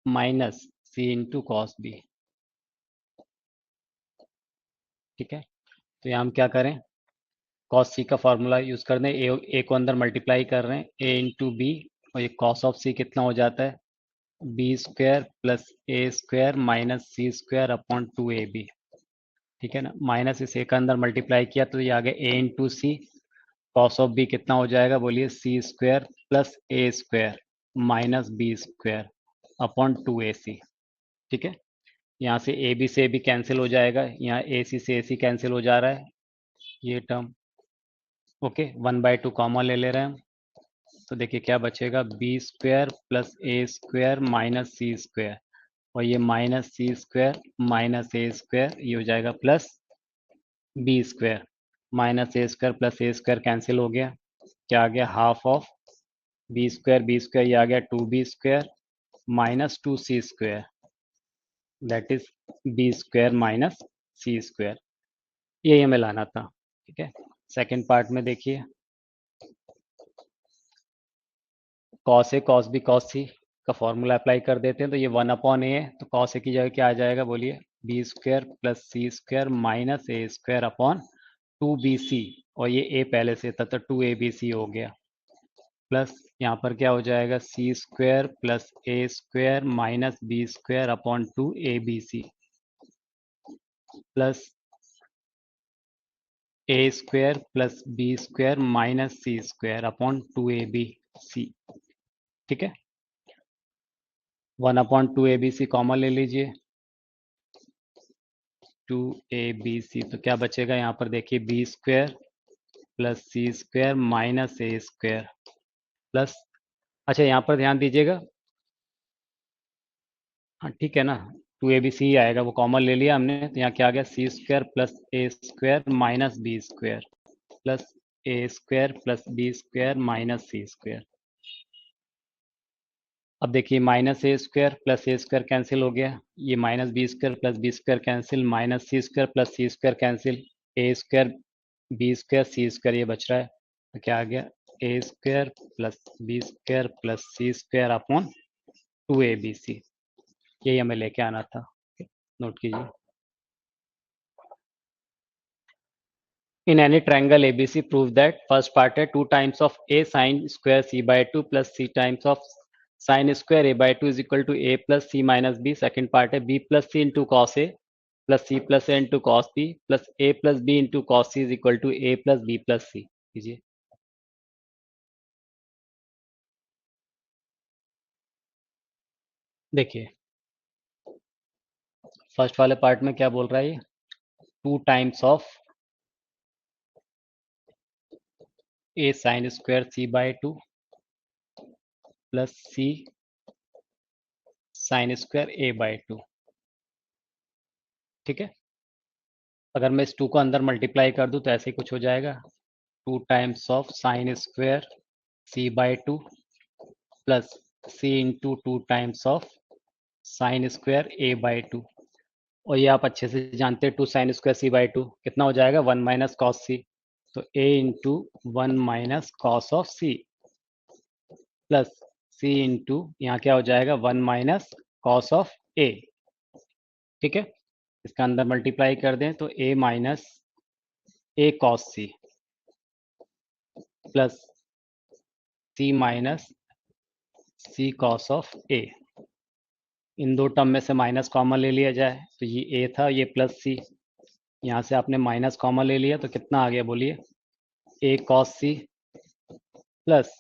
minus C into cos b. ठीक है, तो यहाँ हम क्या करें, कॉस सी का फॉर्मूला यूज कर दें, ए को अंदर मल्टीप्लाई कर रहे हैं, ए इंटू बी और ये कॉस ऑफ सी कितना हो जाता है, बी स्क्वायर प्लस ए स्क्वायर माइनस सी स्क्वायर अपॉन 2ab. ठीक है ना, माइनस इस ए का अंदर मल्टीप्लाई किया तो ये आ गया A into C, cos of B कितना हो जाएगा बोलिए, सी स्क्वायर प्लस ए square minus B square upon 2ac. ठीक है, यहाँ से ए बी से भी कैंसिल हो जाएगा, यहाँ ए सी से ए सी कैंसिल हो जा रहा है ये टर्म. ओके, 1/2 कॉमन ले रहे हैं हम, तो देखिए क्या बचेगा, बी स्क्वायर प्लस ए स्क्वायर माइनस सी स्क्वायर और ये माइनस सी स्क्वायर माइनस ए स्क्वायर, ये हो जाएगा प्लस बी स्क्वायर माइनस ए स्क्वायर प्लस ए स्क्वायर कैंसिल हो गया, क्या आ गया, हाफ ऑफ बी स्क्वायर ये आ गया 2b square minus 2c square, that is b square minus C square. यही हमें लाना था. ठीक है, सेकेंड पार्ट में देखिए, cos A cos B cos सी का फॉर्मूला अप्लाई कर देते हैं, तो ये 1/a है, तो कॉस ए की जगह क्या आ जाएगा बोलिए, बी स्क्वायर प्लस सी स्क्वायर माइनस ए स्क्वायर अपॉन 2bc और ये a पहले से था तो 2abc हो गया, प्लस यहाँ पर क्या हो जाएगा, सी स्क्वायर प्लस ए square minus B square upon 2abc plus ए square plus B square minus सी स्क्वायर अपॉन 2abc. ठीक है, 1/2abc कॉमन ले लीजिए, 2abc, तो क्या बचेगा यहाँ पर देखिए, बी स्क्वायर प्लस सी स्क्वायर माइनस ए स्क्वायर प्लस, अच्छा यहाँ पर ध्यान दीजिएगा, हाँ ठीक है ना, 2abc आएगा, वो कॉमन ले लिया हमने, तो यहाँ क्या आ गया, सी स्क्वायर प्लस ए square minus B square plus ए square plus B square minus सी स्क्वायर. अब देखिए माइनस ए स्क्वायर प्लस ए स्क्वायर कैंसिल हो गया, ये minus B square plus B square cancel, minus C square plus C square cancel, A square B square C square ये बच रहा है, तो क्या आ गया, ए square plus B square plus सी स्क्वायर अपॉन 2abc. यही हमें लेके आना था, नोट कीजिए. In any triangle ABC, prove that first part है 2 times of a sin square c by 2 plus c times of sin square a by 2 is equal to a plus c minus b. Second part है b plus c into cos a plus c plus a into cos b plus a plus b into cos c is equal to a plus b plus c. कीजिए. देखिए first वाले part में क्या बोल रहा है, ये 2 times of a sin square c by 2 plus c sin square a by 2. ठीक है, अगर मैं इस 2 को अंदर मल्टीप्लाई कर दूं तो ऐसे ही कुछ हो जाएगा, 2 times of sine square c by 2 plus c into 2 times of sine square a by 2. और ये आप अच्छे से जानते हैं, 2 साइन स्क्वायर c बाई 2 कितना हो जाएगा, 1 माइनस कॉस सी, तो a into 1 minus cos of c plus c into यहाँ क्या हो जाएगा, 1 माइनस कॉस ऑफ a. ठीक है, इसका अंदर मल्टीप्लाई कर दें तो a माइनस a cos C plus c minus c cos of a. इन दो टर्म में से माइनस कॉमन ले लिया जाए, तो ये a था, ये प्लस c, यहाँ से आपने माइनस कॉमन ले लिया तो कितना आ गया बोलिए, a cos c plus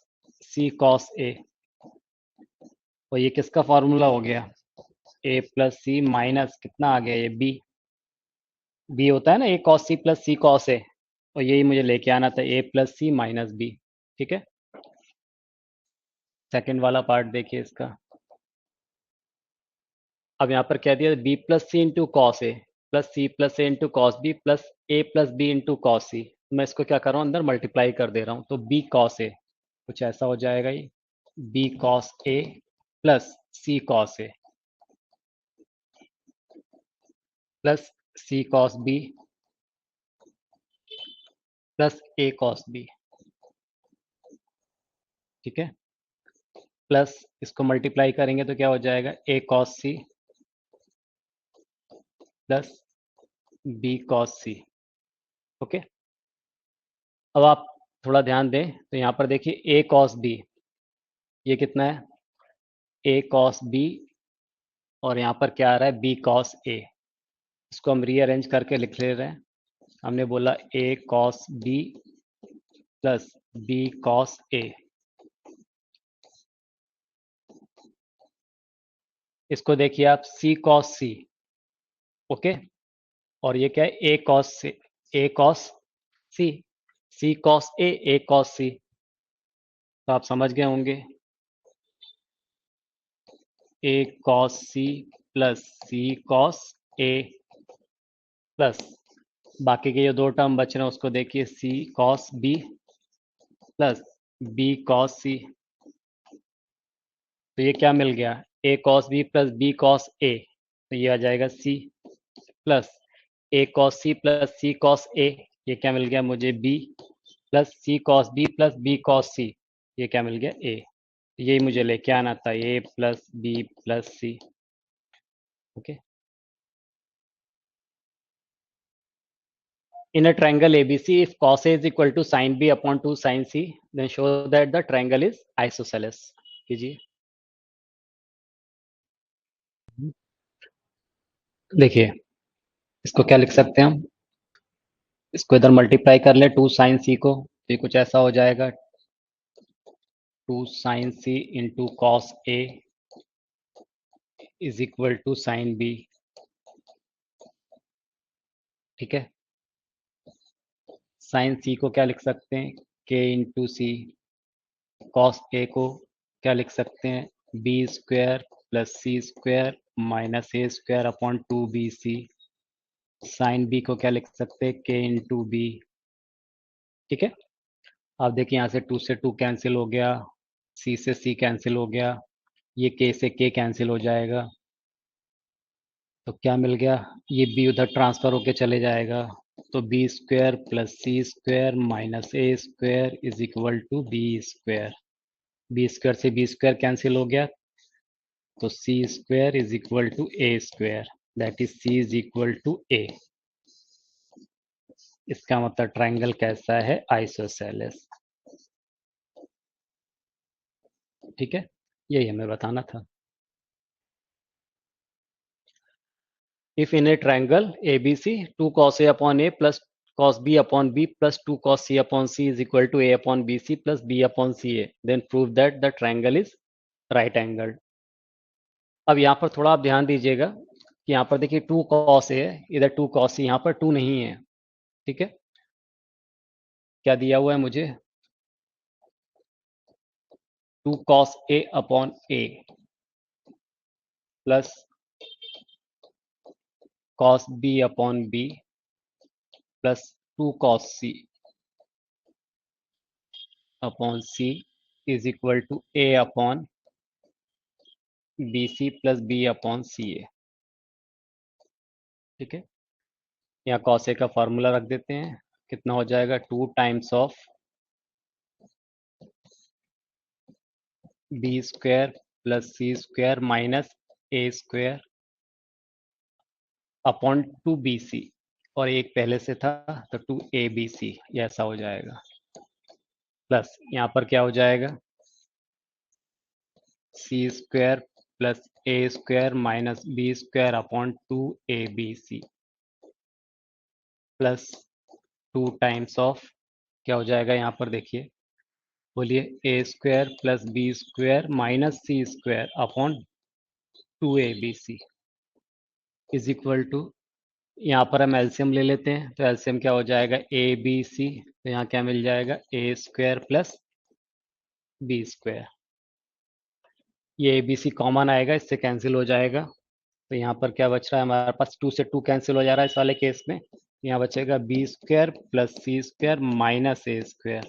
c cos a. और ये किसका फॉर्मूला हो गया, a प्लस c माइनस कितना आ गया, ये b होता है ना, a cos c plus c cos a, और यही मुझे लेके आना था, a plus c minus b. ठीक है, सेकंड वाला पार्ट देखिए इसका। अब यहाँ पर क्या दिया, B plus C into cos A plus C plus A into cos B plus a plus B into cos सी। मैं इसको क्या कर रहा हूँ, अंदर मल्टीप्लाई कर दे रहा हूँ, तो बी कॉस ए कुछ ऐसा हो जाएगा ये, B cos A plus C cos A plus C cos B plus A cos b. ठीक है, प्लस इसको मल्टीप्लाई करेंगे तो क्या हो जाएगा, A cos C plus B cos C. Okay, अब आप थोड़ा ध्यान दें तो यहाँ पर देखिए ए कॉस बी, ये कितना है, ए कॉस बी, और यहाँ पर क्या आ रहा है, बी कॉस ए। इसको हम रीअरेंज करके लिख ले रहे हैं। हमने बोला A cos B plus B cos A. इसको देखिए आप, सी कॉस सी। ओके, और ये क्या है, A cos C, A cos C, C cos A cos C. तो आप समझ गए होंगे, ए cos C plus C cos A plus बाकी के ये दो टर्म बच रहे हैं उसको देखिए, C cos B plus B cos C. तो ये क्या मिल गया, A cos B plus B cos A, तो ये आ जाएगा सी plus A cos C plus C cos A, ये क्या मिल गया मुझे, B plus C cos B plus B cos C, ये क्या मिल गया, ए। यही मुझे लेके आना था, A plus B plus C. Okay, in a triangle ABC, if cos A is equal to sin B upon 2 sin C, then show that the triangle is isosceles। कीजिए, देखिए इसको क्या लिख सकते हैं हम, इसको इधर मल्टीप्लाई कर ले 2 sin C को, तो ये कुछ ऐसा हो जाएगा, 2 sin C into cos A is equal to sine B। ठीक है, साइन C को क्या लिख सकते हैं, K into C, cos A को क्या लिख सकते हैं, बी स्क्वायर प्लस सी स्क्वायर माइनस ए square upon 2BC। Sine B को क्या लिख सकते हैं, के इंटू बी। ठीक है, आप देखिए यहाँ से 2 से 2 कैंसिल हो गया, सी से सी कैंसिल हो गया, ये के से के कैंसिल हो जाएगा, तो क्या मिल गया, ये बी उधर ट्रांसफर होके चले जाएगा, तो B square plus C square minus A square is equal to B square. B square से बी स्क्वायर कैंसिल हो गया, तो C square is equal to A square, that is C is equal to A. इसका मतलब triangle कैसा है, isosceles. ठीक है, यही हमें बताना था। If in A triangle ABC 2 cos A upon A plus cos B upon B plus 2 cos C upon C is equal to A upon BC plus B upon CA, then prove that the triangle is right angled। अब यहाँ पर थोड़ा आप ध्यान दीजिएगा कि यहाँ पर देखिए 2 cos A है, इधर 2 cos C, यहाँ पर 2 नहीं है। ठीक है, क्या दिया हुआ है मुझे, 2 cos A upon A plus cos B upon B plus 2 cos C upon C is equal to A upon BC plus B upon CA। ठीक है, यहाँ cos A का फॉर्मूला रख देते हैं, कितना हो जाएगा, 2 times of B square plus C square minus A square upon 2BC, और एक पहले से था तो 2ABC, ये ऐसा हो जाएगा, प्लस यहाँ पर क्या हो जाएगा, C square plus A square minus B square upon 2ABC plus 2 times of, क्या हो जाएगा यहाँ पर देखिए, बोलिए, A square plus B square minus C square upon 2ABC is equal to, यहाँ पर हम एलसीएम ले लेते हैं, तो एलसीएम क्या हो जाएगा, ABC, तो यहाँ क्या मिल जाएगा, A square plus B square. ये ए बी सी कॉमन आएगा, इससे कैंसिल हो जाएगा। तो यहाँ पर क्या बच रहा है हमारे पास, 2 से 2 कैंसिल हो जा रहा है इस वाले केस में। यहाँ बचेगा बी स्क्वायर प्लस सी स्क्वायर माइनस ए स्क्वायर,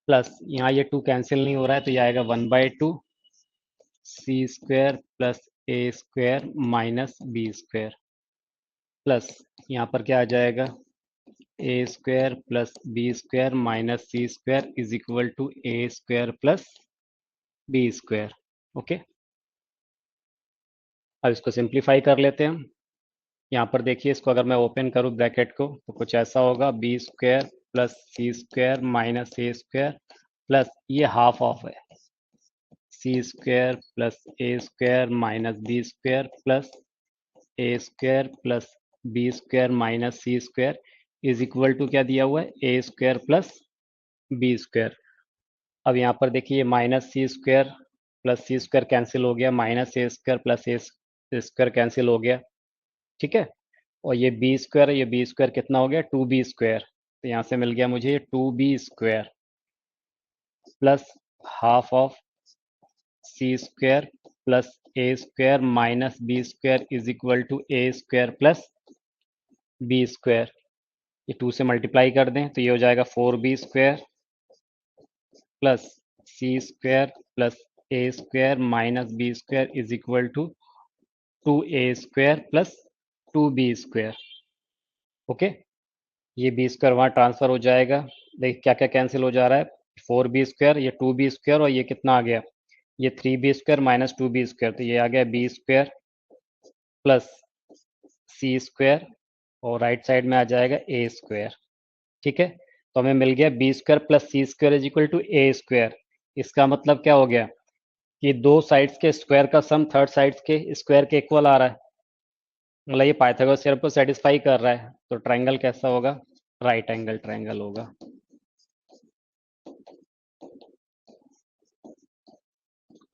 प्लस यहाँ ये 2 कैंसिल नहीं हो रहा है तो ये आएगा 1/2 सी स्क्वायर प्लस ए square minus B square, plus यहाँ पर क्या आ जाएगा, A square plus B square minus C square is equal to A square plus B square. Okay, अब इसको सिंप्लीफाई कर लेते हैं हम। यहाँ पर देखिए, इसको अगर मैं ओपन करूँ ब्रैकेट को तो कुछ ऐसा होगा, बी स्क्वायर प्लस सी स्क्वायर माइनस ए स्क्वायर, प्लस ये हाफ ऑफ है, C square plus A square minus B square plus A square plus B square minus C square is equal to क्या दिया हुआ है, A square plus B square. अब यहाँ पर देखिए, ये माइनस सी स्क्वायर प्लस सी स्क्वायर कैंसिल हो गया, माइनस ए स्क्वायर प्लस ए स्क्वायर कैंसिल हो गया, ठीक है। और ये बी स्क्वायर, ये बी स्क्वायर कितना हो गया, 2b स्क्वायर, तो यहाँ से मिल गया मुझे 2b square plus half of C square plus A square minus B square is equal to A square plus B square. ये 2 से मल्टीप्लाई कर दें तो ये हो जाएगा 4b square plus C square plus A square minus B square is equal to 2a square plus 2b square. Okay, ये B square वहाँ ट्रांसफर हो जाएगा। देखिए क्या क्या कैंसिल हो जा रहा है, 4b स्क्वायर, ये 2b स्क्वायर, और ये कितना आ गया, ये 3b square minus 2b square, तो ये आ गया b स्क्वायर प्लस सी स्क्वायर, और राइट साइड में आ जाएगा ए स्क्वायर, ठीक है। तो हमें मिल गया b square plus C square is equal to A square. इसका मतलब क्या हो गया कि दो साइड्स के स्क्वायर का सम थर्ड साइड्स के स्क्वायर के इक्वल आ रहा है, मतलब ये पाइथागोरस थ्योरम को सेटिस्फाई कर रहा है। तो ट्रायंगल कैसा होगा, राइट एंगल ट्रायंगल होगा।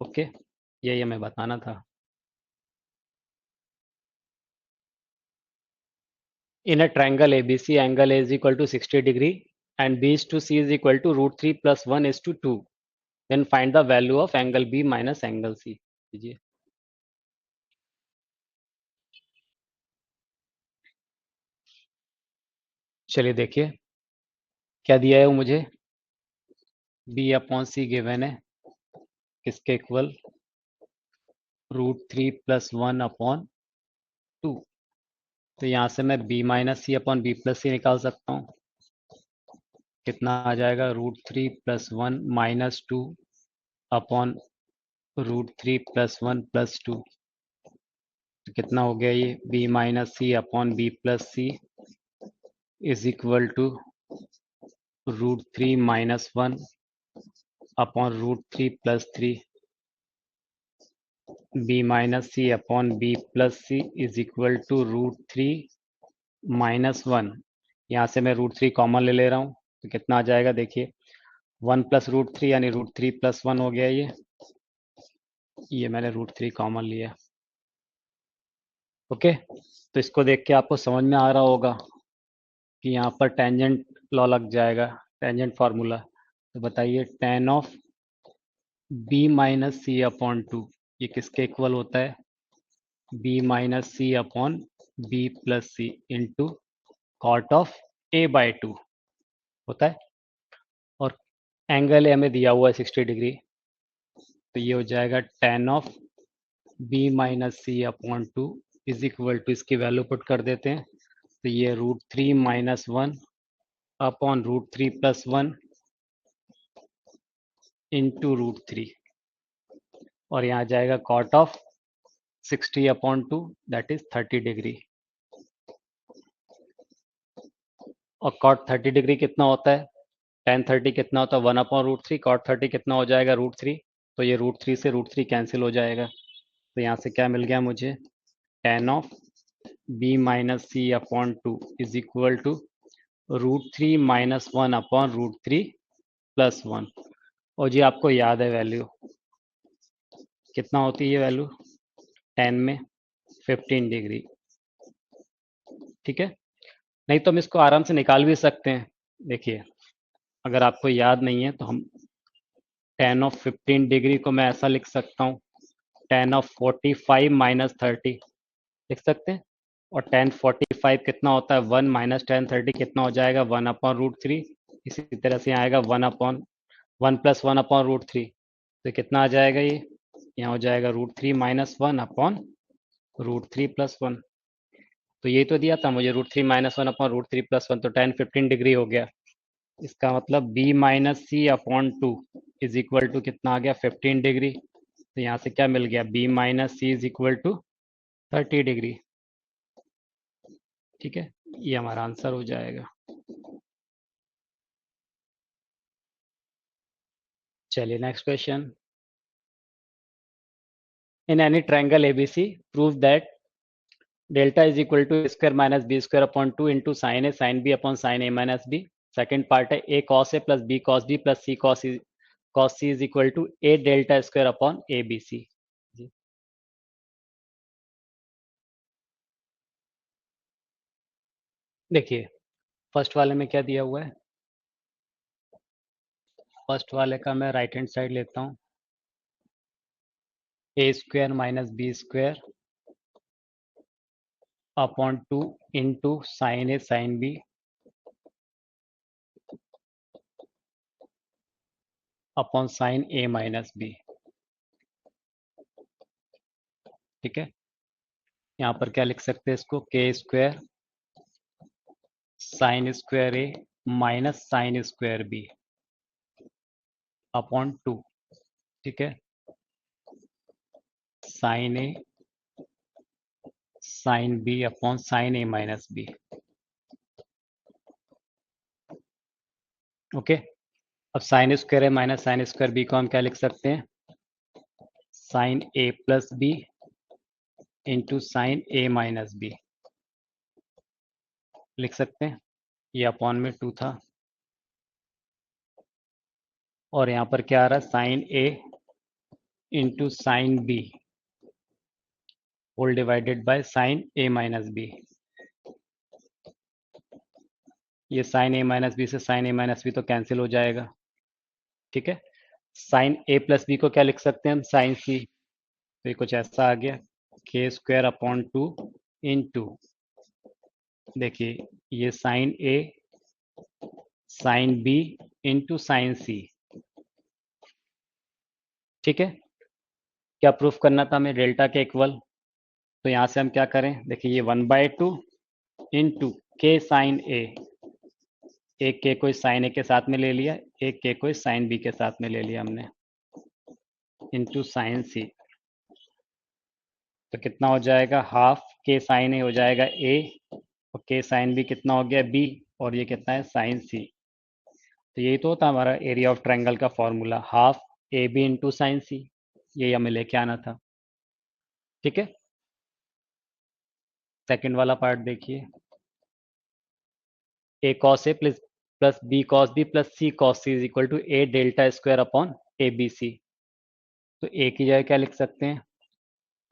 ओके, यही हमें बताना था। In a triangle ABC, angle A is equal to 60 degree and B is to C is equal to root 3 plus 1 is to 2. Then find the value of angle B minus angle C. कीजिए। चलिए देखिए क्या दिया है वो मुझे, B upon C given है किसके इक्वल, √3 plus 1 अपॉन 2। तो यहाँ से मैं B माइनस सी अपॉन B प्लस सी निकाल सकता हूँ। कितना आ जाएगा, √3 plus 1 minus 2 upon √3 plus 1 plus 2। तो कितना हो गया ये, B minus C upon B plus C is equal to √3 minus 1 upon √3 plus 3, B minus C upon B plus C is equal to √3 minus 1। यहाँ से मैं √3 कॉमन ले ले रहा हूँ तो कितना आ जाएगा, देखिए 1 प्लस √3 यानी √3 प्लस 1 हो गया ये मैंने √3 कॉमन लिया। ओके, तो इसको देख के आपको समझ में आ रहा होगा कि यहाँ पर टेंजेंट लॉ लग जाएगा, टेंजेंट फार्मूला। तो बताइए tan of b minus C upon 2 ये किसके इक्वल होता है, b minus C upon b plus C into cot of a/2 होता है। और एंगल हमें दिया हुआ है 60 डिग्री, तो ये हो जाएगा tan of b minus C upon 2 is equal to, इसकी वैल्यू पुट कर देते हैं तो ये √3 माइनस 1 अपॉन √3 प्लस 1 इंटू √3, और यहाँ जाएगा cot of 60 upon 2 that is 30 degree. और कॉट 30 डिग्री कितना होता है, tan 30 कितना होता है, 1 अपॉन √3, कॉट 30 कितना हो जाएगा, √3। तो ये √3 से √3 कैंसिल हो जाएगा, तो यहाँ से क्या मिल गया मुझे, tan of b minus C upon 2 is equal to √3 minus 1 upon √3 plus 1। और जी आपको याद है वैल्यू कितना होती है, ये वैल्यू tan में 15 डिग्री, ठीक है। नहीं तो हम इसको आराम से निकाल भी सकते हैं। देखिए अगर आपको याद नहीं है तो हम tan ऑफ 15 डिग्री को मैं ऐसा लिख सकता हूँ, tan ऑफ 45 माइनस 30 लिख सकते हैं। और tan 45 कितना होता है, 1 माइनस tan 30 कितना हो जाएगा, 1/√3। इसी तरह से यहाँ आएगा 1 प्लस 1/√3, तो कितना आ जाएगा ये, यहाँ हो जाएगा √3 माइनस 1/√3 प्लस 1। तो ये तो दिया था मुझे √3 माइनस 1/√3 प्लस 1, तो tan 15 डिग्री हो गया। इसका मतलब b minus C upon 2 is equal to कितना आ गया, 15 डिग्री। तो यहाँ से क्या मिल गया, b minus c is equal to 30 degree. ठीक है, ये हमारा आंसर हो जाएगा। चलिए next question. In any triangle ABC prove that delta is equal to a square minus B square upon 2 into sine A sine B upon sine A minus b. Second part है a cos a plus b cos b plus c cos c is equal to a delta square upon A B c. देखिए first वाले में क्या दिया हुआ है, first वाले का मैं राइट हैंड साइड लेता हूँ, A square minus B square upon 2 into sine A sine B upon sine A minus B. ठीक है, यहाँ पर क्या लिख सकते हैं इसको, K square sine square A minus sine square B upon 2। ठीक है, साइन ए साइन बी अपॉन साइन ए माइनस बी। ओके, अब sine square A minus sine square B को हम क्या लिख सकते हैं, साइन ए प्लस बी इंटू साइन ए माइनस बी लिख सकते हैं। ये अपॉन में 2 था, और यहाँ पर क्या आ रहा है, sine A into sine b whole divided by sine A minus b. ये साइन ए माइनस बी से साइन ए माइनस बी तो कैंसिल हो जाएगा। ठीक है, साइन ए प्लस बी को क्या लिख सकते हैं हम, साइन सी। तो ये कुछ ऐसा आ गया, के स्क्वायर अपॉन 2 इंटू, देखिए ये साइन ए sine B into sine C. ठीक है, क्या प्रूफ करना था हमें, डेल्टा के इक्वल। तो यहाँ से हम क्या करें, देखिए ये 1/2 इंटू के साइन ए, एक के को साइन ए के साथ में ले लिया, एक के को साइन बी के साथ में ले लिया हमने, इंटू साइन सी। तो कितना हो जाएगा, हाफ के साइन ए हो जाएगा ए, और के साइन बी कितना हो गया बी, और ये कितना है साइन सी। तो यही तो होता हमारा एरिया ऑफ ट्रायंगल का formula, half A B into sine C. यही हमें लेके आना था। ठीक है, सेकंड वाला पार्ट देखिए, A cos A plus plus B cos B plus C cos C is equal to A delta square upon A B C. तो ए की जगह क्या लिख सकते हैं,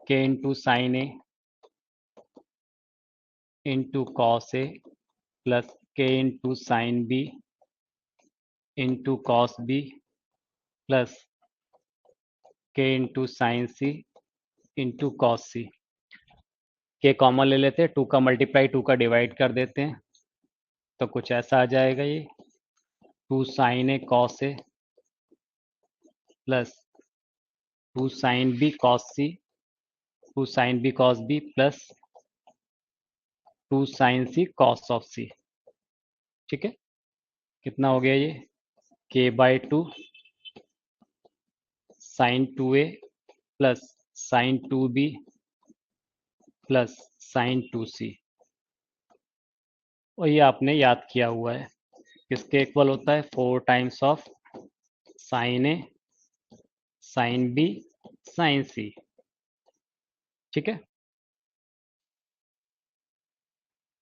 के into sine A into cos A plus K into sine B into cos B plus K into sine C into cos C. K common ले लेते हैं, 2 का मल्टीप्लाई 2 का डिवाइड कर देते हैं, तो कुछ ऐसा आ जाएगा, ये 2 sine A cos A plus 2 sine B cos C, 2 sine B cos B plus 2 sine C cos of C. ठीक है, कितना हो गया ये, k/2 sine 2a plus sine 2b plus sine 2c। और ये आपने याद किया हुआ है, किसके इक्वल होता है, 4 times of sine A sine B sine C. ठीक है,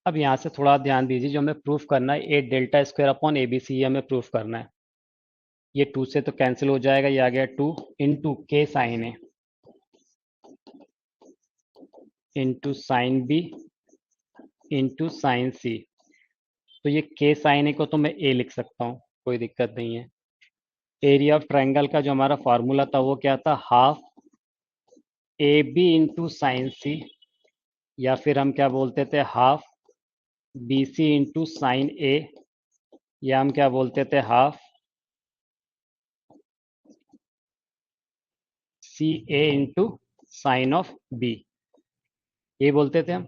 अब यहाँ से थोड़ा ध्यान दीजिए, जो हमें प्रूफ करना है A delta square upon A B C, ये हमें प्रूफ करना है। ये 2 से तो कैंसिल हो जाएगा, ये आ गया 2 इंटू के साइन ए into sine B into sine C. तो ये के साइन ए को तो मैं ए लिख सकता हूँ, कोई दिक्कत नहीं है। एरिया ऑफ ट्रायंगल का जो हमारा फॉर्मूला था वो क्या था, half A B into sine C, या फिर हम क्या बोलते थे, half B C into sine A, या हम क्या बोलते थे, half C A into sine of B, ये बोलते थे हम।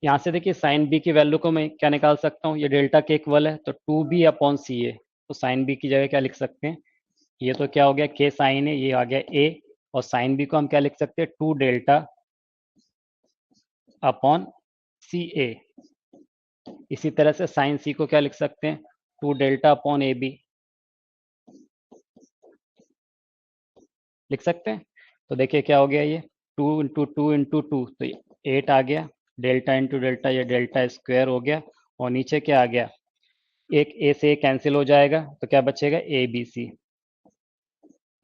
यहाँ से देखिए साइन बी की वैल्यू को मैं क्या निकाल सकता हूँ, ये डेल्टा के इक्वल है, तो 2b अपॉन सी ए, तो साइन बी की जगह क्या लिख सकते हैं, ये तो क्या हो गया के साइन है, ये आ गया ए, और साइन बी को हम क्या लिख सकते हैं, 2 डेल्टा अपॉन सी ए। इसी तरह से साइन सी को क्या लिख सकते हैं, 2 डेल्टा अपॉन ए बी लिख सकते हैं। तो देखिए क्या हो गया, ये 2 इंटू 2 तो 8 आ गया, डेल्टा इंटू डेल्टा, ये डेल्टा स्क्वायर हो गया, और नीचे क्या आ गया, एक ए से कैंसिल हो जाएगा, तो क्या बचेगा, ए बी सी,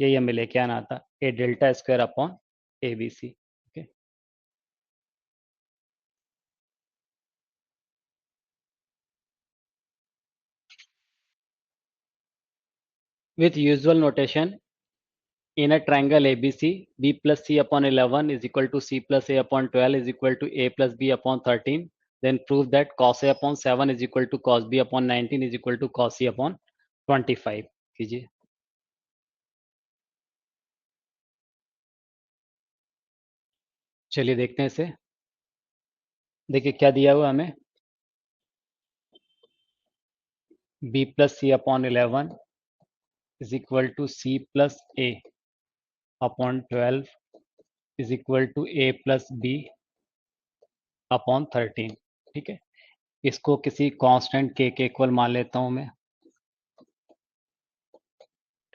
यही हमें लेके आना था, A delta square upon A B C. Okay, with usual notation in a triangle ABC, b plus c upon 11 is equal to c plus a upon 12 is equal to a plus b upon 13, then prove that cos a upon 7 is equal to cos b upon 19 is equal to cos c upon 25 कीजिए। चलिए देखते हैं इसे। देखिए क्या दिया हुआ हमें, b plus c upon 11 is equal to c plus a upon 12 is equal to a plus b upon 13। ठीक है, इसको किसी कांस्टेंट के इक्वल मान लेता हूं मैं।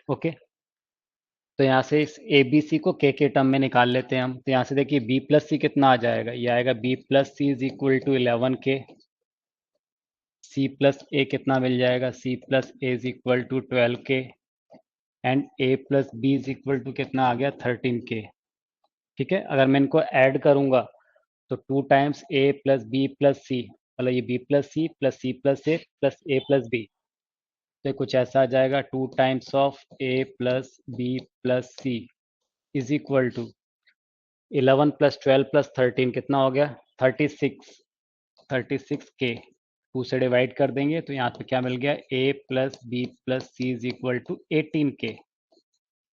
ओके, तो यहाँ से इस ए बी सी को के टर्म में निकाल लेते हैं हम। तो यहाँ से देखिए बी प्लस सी कितना आ जाएगा, ये आएगा b plus C is equal to 11 k, c plus a कितना मिल जाएगा, सी plus a is equal to 12 k, and A plus b is equal to कितना आ गया, 13 के। ठीक है, अगर मैं इनको ऐड करूंगा तो 2 times a plus B plus c, मतलब ये b plus a plus a plus B, तो कुछ ऐसा आ जाएगा, 2 times of A plus B plus C is equal to 11 plus 12 plus 13 कितना हो गया, 36 के, 2 से डिवाइड कर देंगे तो यहाँ पे क्या मिल गया, a plus B plus C is equal to 18 k.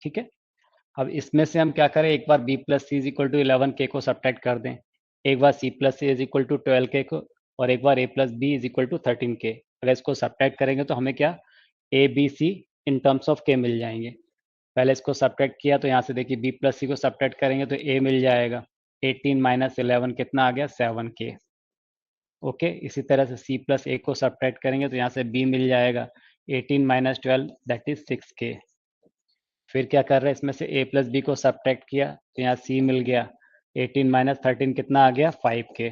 ठीक है, अब इसमें से हम क्या करें, एक बार b plus C is equal to 11 k को सब्ट्रैक्ट कर दें, एक बार c plus C is equal to 12 k को, और एक बार a plus b is equal to 13 k. अगर इसको सब्ट्रैक्ट करेंगे तो हमें क्या, a B c in terms of k मिल जाएंगे। पहले इसको सब्ट्रैक्ट किया तो यहाँ से देखिए b प्लस सी को सब्ट्रैक्ट करेंगे तो a मिल जाएगा, 18 माइनस 11 कितना आ गया, 7 के। ओके, इसी तरह से c प्लस ए को सब्ट्रैक्ट करेंगे तो यहाँ से b मिल जाएगा, 18 माइनस 12 दैट इज 6 के। फिर क्या कर रहे हैं, इसमें से a प्लस बी को सब्ट्रैक्ट किया तो यहाँ c मिल गया, 18 माइनस 13 कितना आ गया, 5 के।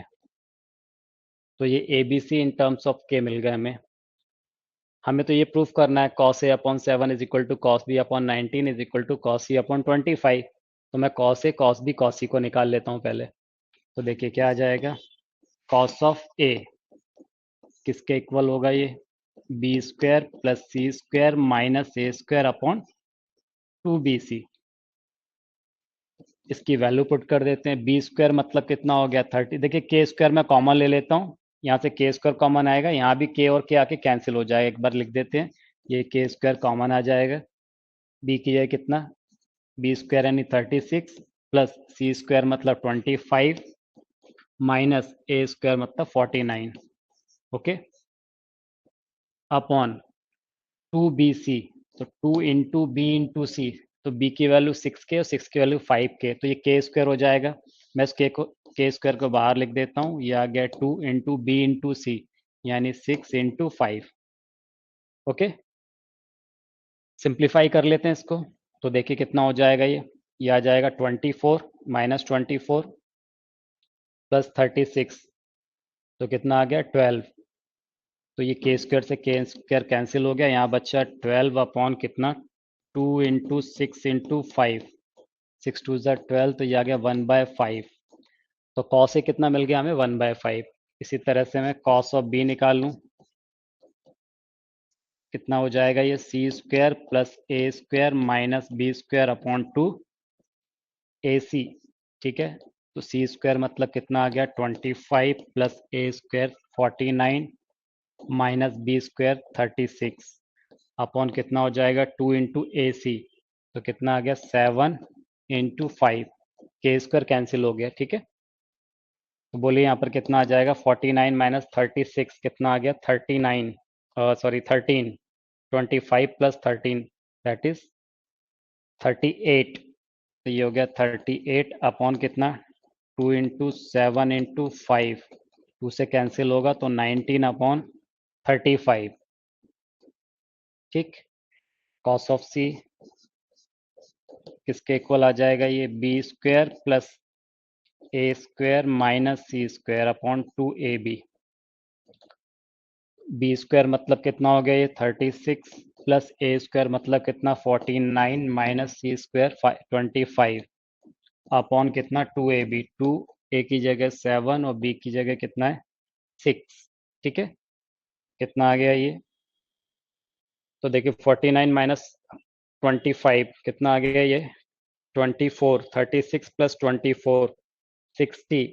तो ये a B c in terms of k मिल गए हमें। हमें तो ये प्रूफ करना है cos a upon 7 is equal to cos b upon 19 is equal to cos c upon 25। तो मैं cos a cos b cos c को निकाल लेता हूँ पहले। तो देखिए क्या आ जाएगा, cos ऑफ a किसके इक्वल होगा, ये बी स्क्वायर प्लस सी स्क्वायर माइनस ए स्क्वायर अपॉन 2bc। इसकी वैल्यू पुट कर देते हैं, बी स्क्वायर मतलब कितना हो गया, 30। देखिए के स्क्वायर मैं कॉमन ले लेता हूँ, यहाँ से के स्क्वायर कॉमन आएगा, यहाँ भी के और के आके कैंसिल हो जाएगा, एक बार लिख देते हैं, ये के स्क्वायर कॉमन आ जाएगा, बी की जगह कितना, बी स्क्वायर यानी 36 प्लस सी स्क्वायर मतलब 25 माइनस ए स्क्वायर मतलब 49। ओके, अपॉन 2bc, तो 2 इंटू बी इंटू सी, तो b की वैल्यू 6 के और 6 की वैल्यू 5 के, तो ये के स्क्वायर हो जाएगा। मैं इस के स्क्वायर को बाहर लिख देता हूँ, ये आ गया 2 इंटू बी इंटू सी यानी 6 इंटू 5। ओके, सिंप्लीफाई कर लेते हैं इसको, तो देखिए कितना हो जाएगा, ये आ जाएगा 24 माइनस 24 प्लस 36, तो कितना आ गया 12। तो ये के स्क्वायर से के स्क्वायर कैंसिल हो गया, यहाँ बच्चा 12 अपॉन कितना, 2 इंटू 6 इंटू 5, 6 टू ज़ा 12, तो ये आ गया 1/5। तो कॉस ए कितना मिल गया हमें, 1/5। इसी तरह से मैं कॉस ऑफ बी निकाल लूँ, कितना हो जाएगा ये C square plus A square minus B square upon 2 A C. ठीक है, तो सी स्क्वायर मतलब कितना आ गया 25 प्लस ए square 49 minus B square 36 upon कितना हो जाएगा 2 इंटू ए सी, तो कितना आ गया 7 इंटू 5, के स्क्वायर कैंसिल हो गया। ठीक है, तो बोलिए यहाँ पर कितना आ जाएगा 49 माइनस 36 कितना आ गया 39, सॉरी 13, 25 प्लस 13 दैट इज 38। तो ये हो गया 38 अपॉन कितना 2 इंटू 7 इंटू 5, 2 से कैंसिल होगा तो 19 अपॉन 35। ठीक, कॉस ऑफ सी किसके इक्वल आ जाएगा ये बी स्क्वायर प्लस ए स्क्वायर माइनस सी square upon 2ab। B square मतलब कितना हो गया ये 36 प्लस ए स्क्वायर मतलब कितना 49 माइनस सी स्क्वायर 25 अपॉन कितना 2ab। 2 ए की जगह 7 और बी की जगह कितना है 6। ठीक है, कितना आ गया ये, तो देखिए 49 माइनस 25 कितना आ गया ये 24, 36 प्लस 24 60,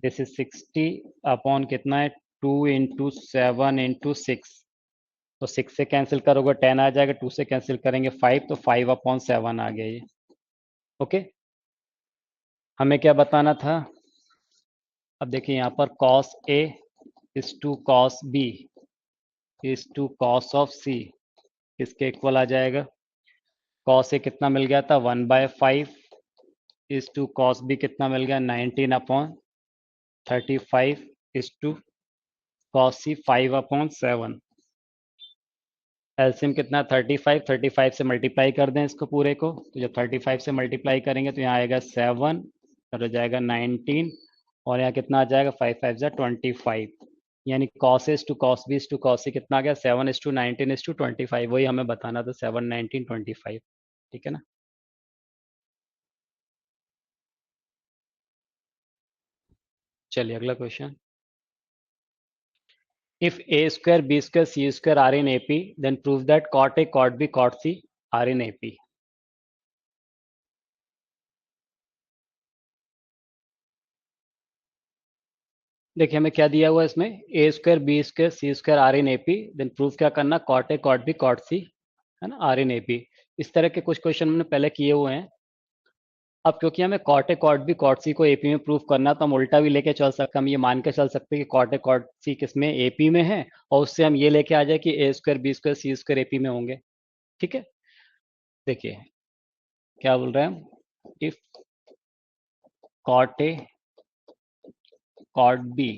दिस इज 60 अपॉन कितना है 2 इंटू 7 इंटू 6, तो 6 से कैंसिल करोगे 10 आ जाएगा, 2 से कैंसिल करेंगे 5, तो 5 अपॉन 7 आ गया ये। ओके, हमें क्या बताना था, अब देखिए यहाँ पर cos A is to cos B is to cos of C किसके इक्वल आ जाएगा, cos A कितना मिल गया था 1/5 इज टू cos B कितना मिल गया 19 upon 35 is to cos C 5 upon 7। LCM कितना 35, 35 से मल्टीप्लाई कर दें इसको पूरे को, तो जब 35 से मल्टीप्लाई करेंगे तो यहाँ आएगा 7 और हो जाएगा 19 और यहाँ कितना आ जाएगा 5 5 जा 25, यानी cos A to cos B to cos C कितना आ गया 7 टू 19 टू 25, वही हमें बताना था 7 19 25। ठीक है ना, चलिए अगला question. If a square b square c square are in AP, then prove that cot A cot B cot C are in AP। देखिए हमें क्या दिया हुआ है इसमें, A square B square C square are in AP, then proof क्या करना cot ए cot B cot C, है ना, आर इन एपी। इस तरह के कुछ क्वेश्चन हमने पहले किए हुए हैं। अब क्योंकि हमें कॉट ए कॉट बी कॉट सी को एपी में प्रूफ करना, तो हम उल्टा भी लेके चल सकते हैं। हम ये मान के चल सकते हैं कि कॉट ए कॉट सी किसमें एपी में है, और उससे हम ये लेके आ जाए कि ए स्क्वायर बी स्क्वायर सी स्क्वायर एपी में होंगे। ठीक है, देखिए क्या बोल रहे हैं हम, if cot A cot b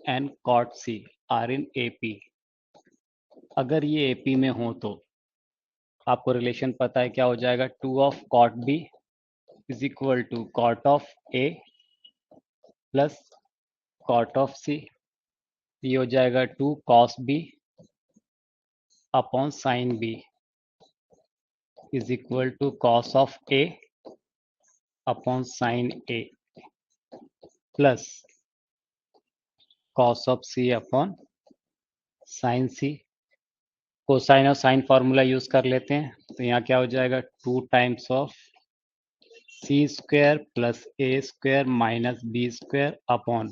and cot c are in AP, अगर ये एपी में हो तो आपको रिलेशन पता है क्या हो जाएगा, 2 of cot B is equal to cot of A plus cot of C, ये हो जाएगा 2 cos B upon sine B is equal to cos of A upon sine A plus cos of C upon sine C. Cosine और sine formula use कर लेते हैं, तो यहाँ क्या हो जाएगा 2 times of C square plus A square minus B square upon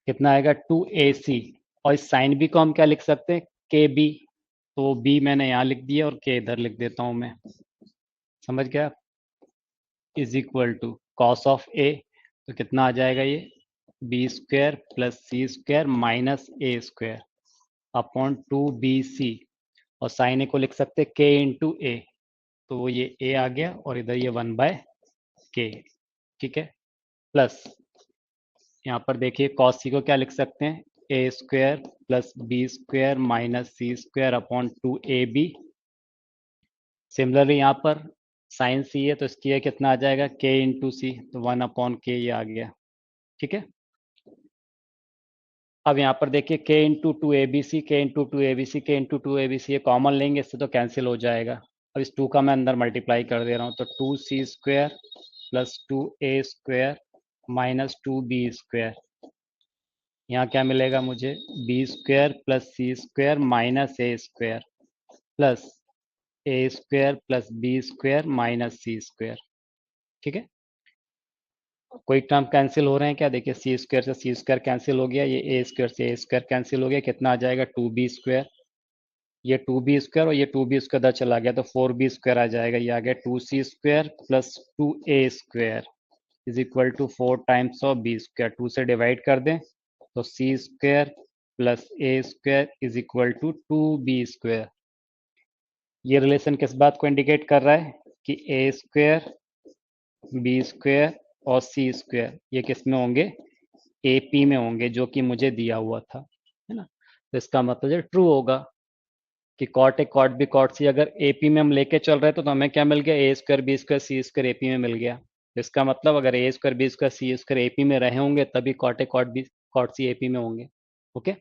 कितना आएगा 2ac, और इस साइन बी को हम क्या लिख सकते हैं के बी, तो बी मैंने यहाँ लिख दिया और के इधर लिख देता हूँ मैं, समझ गया, is equal to cos of A, तो कितना आ जाएगा ये बी स्क्वायर प्लस सी स्क्वायर माइनस ए स्क्वायर अपॉन 2bc, और साइन ए को लिख सकते हैं के इंटू ए, तो ये ए आ गया और इधर ये 1/k। ठीक है, प्लस यहाँ पर देखिए cos सी को क्या लिख सकते हैं A square plus B square minus C square upon 2ab। Similarly यहाँ पर साइन सी है तो इसकी ये कितना आ जाएगा k इंटू सी, तो 1/k ये आ गया। ठीक है, अब यहाँ पर देखिए k इंटू 2abc के इंटू 2abc के इंटू 2abc, ये कॉमन लेंगे इससे तो कैंसिल हो जाएगा। अब इस 2 का मैं अंदर मल्टीप्लाई कर दे रहा हूँ, तो 2c square plus 2a square minus 2b square यहाँ क्या मिलेगा मुझे, बी स्क्वायर प्लस सी स्क्वायर माइनस ए स्क्वायर प्लस ए square plus B square minus सी स्क्वायर। ठीक है, कोई टर्म कैंसिल हो रहे हैं क्या, देखिए सी स्क्वायर से सी स्क्वायर कैंसिल हो गया, ये ए स्क्वायर से ए स्क्वायर कैंसिल हो गया, कितना आ जाएगा, टू बी स्क्वायर। ये टू बी स्क्वायर और ये टू बी स्क्वायर इधर चला गया तो फोर बी स्क्वायर आ जाएगा, ये आ गया two C square plus two A square is equal to four times of B square. Two से डिवाइड कर दें तो C square plus A square is equal to two B square. ये relation किस बात को इंडिकेट कर रहा है कि ए स्क्वायर, बी स्क्वायर और सी स्क्वायर ये किस में होंगे, एपी में होंगे, जो कि मुझे दिया हुआ था, है ना। तो इसका मतलब ये ट्रू होगा कि कॉट ए कॉट बी कॉट सी अगर एपी में हम लेके चल रहे थे तो हमें क्या मिल गया, ए स्क्वायर बी स्क्वायर सी स्क्वायर एपी में मिल गया। तो इसका मतलब अगर a square B square C square AP में रहे होंगे तभी कॉट ए cot B cot c AP में होंगे। ओके।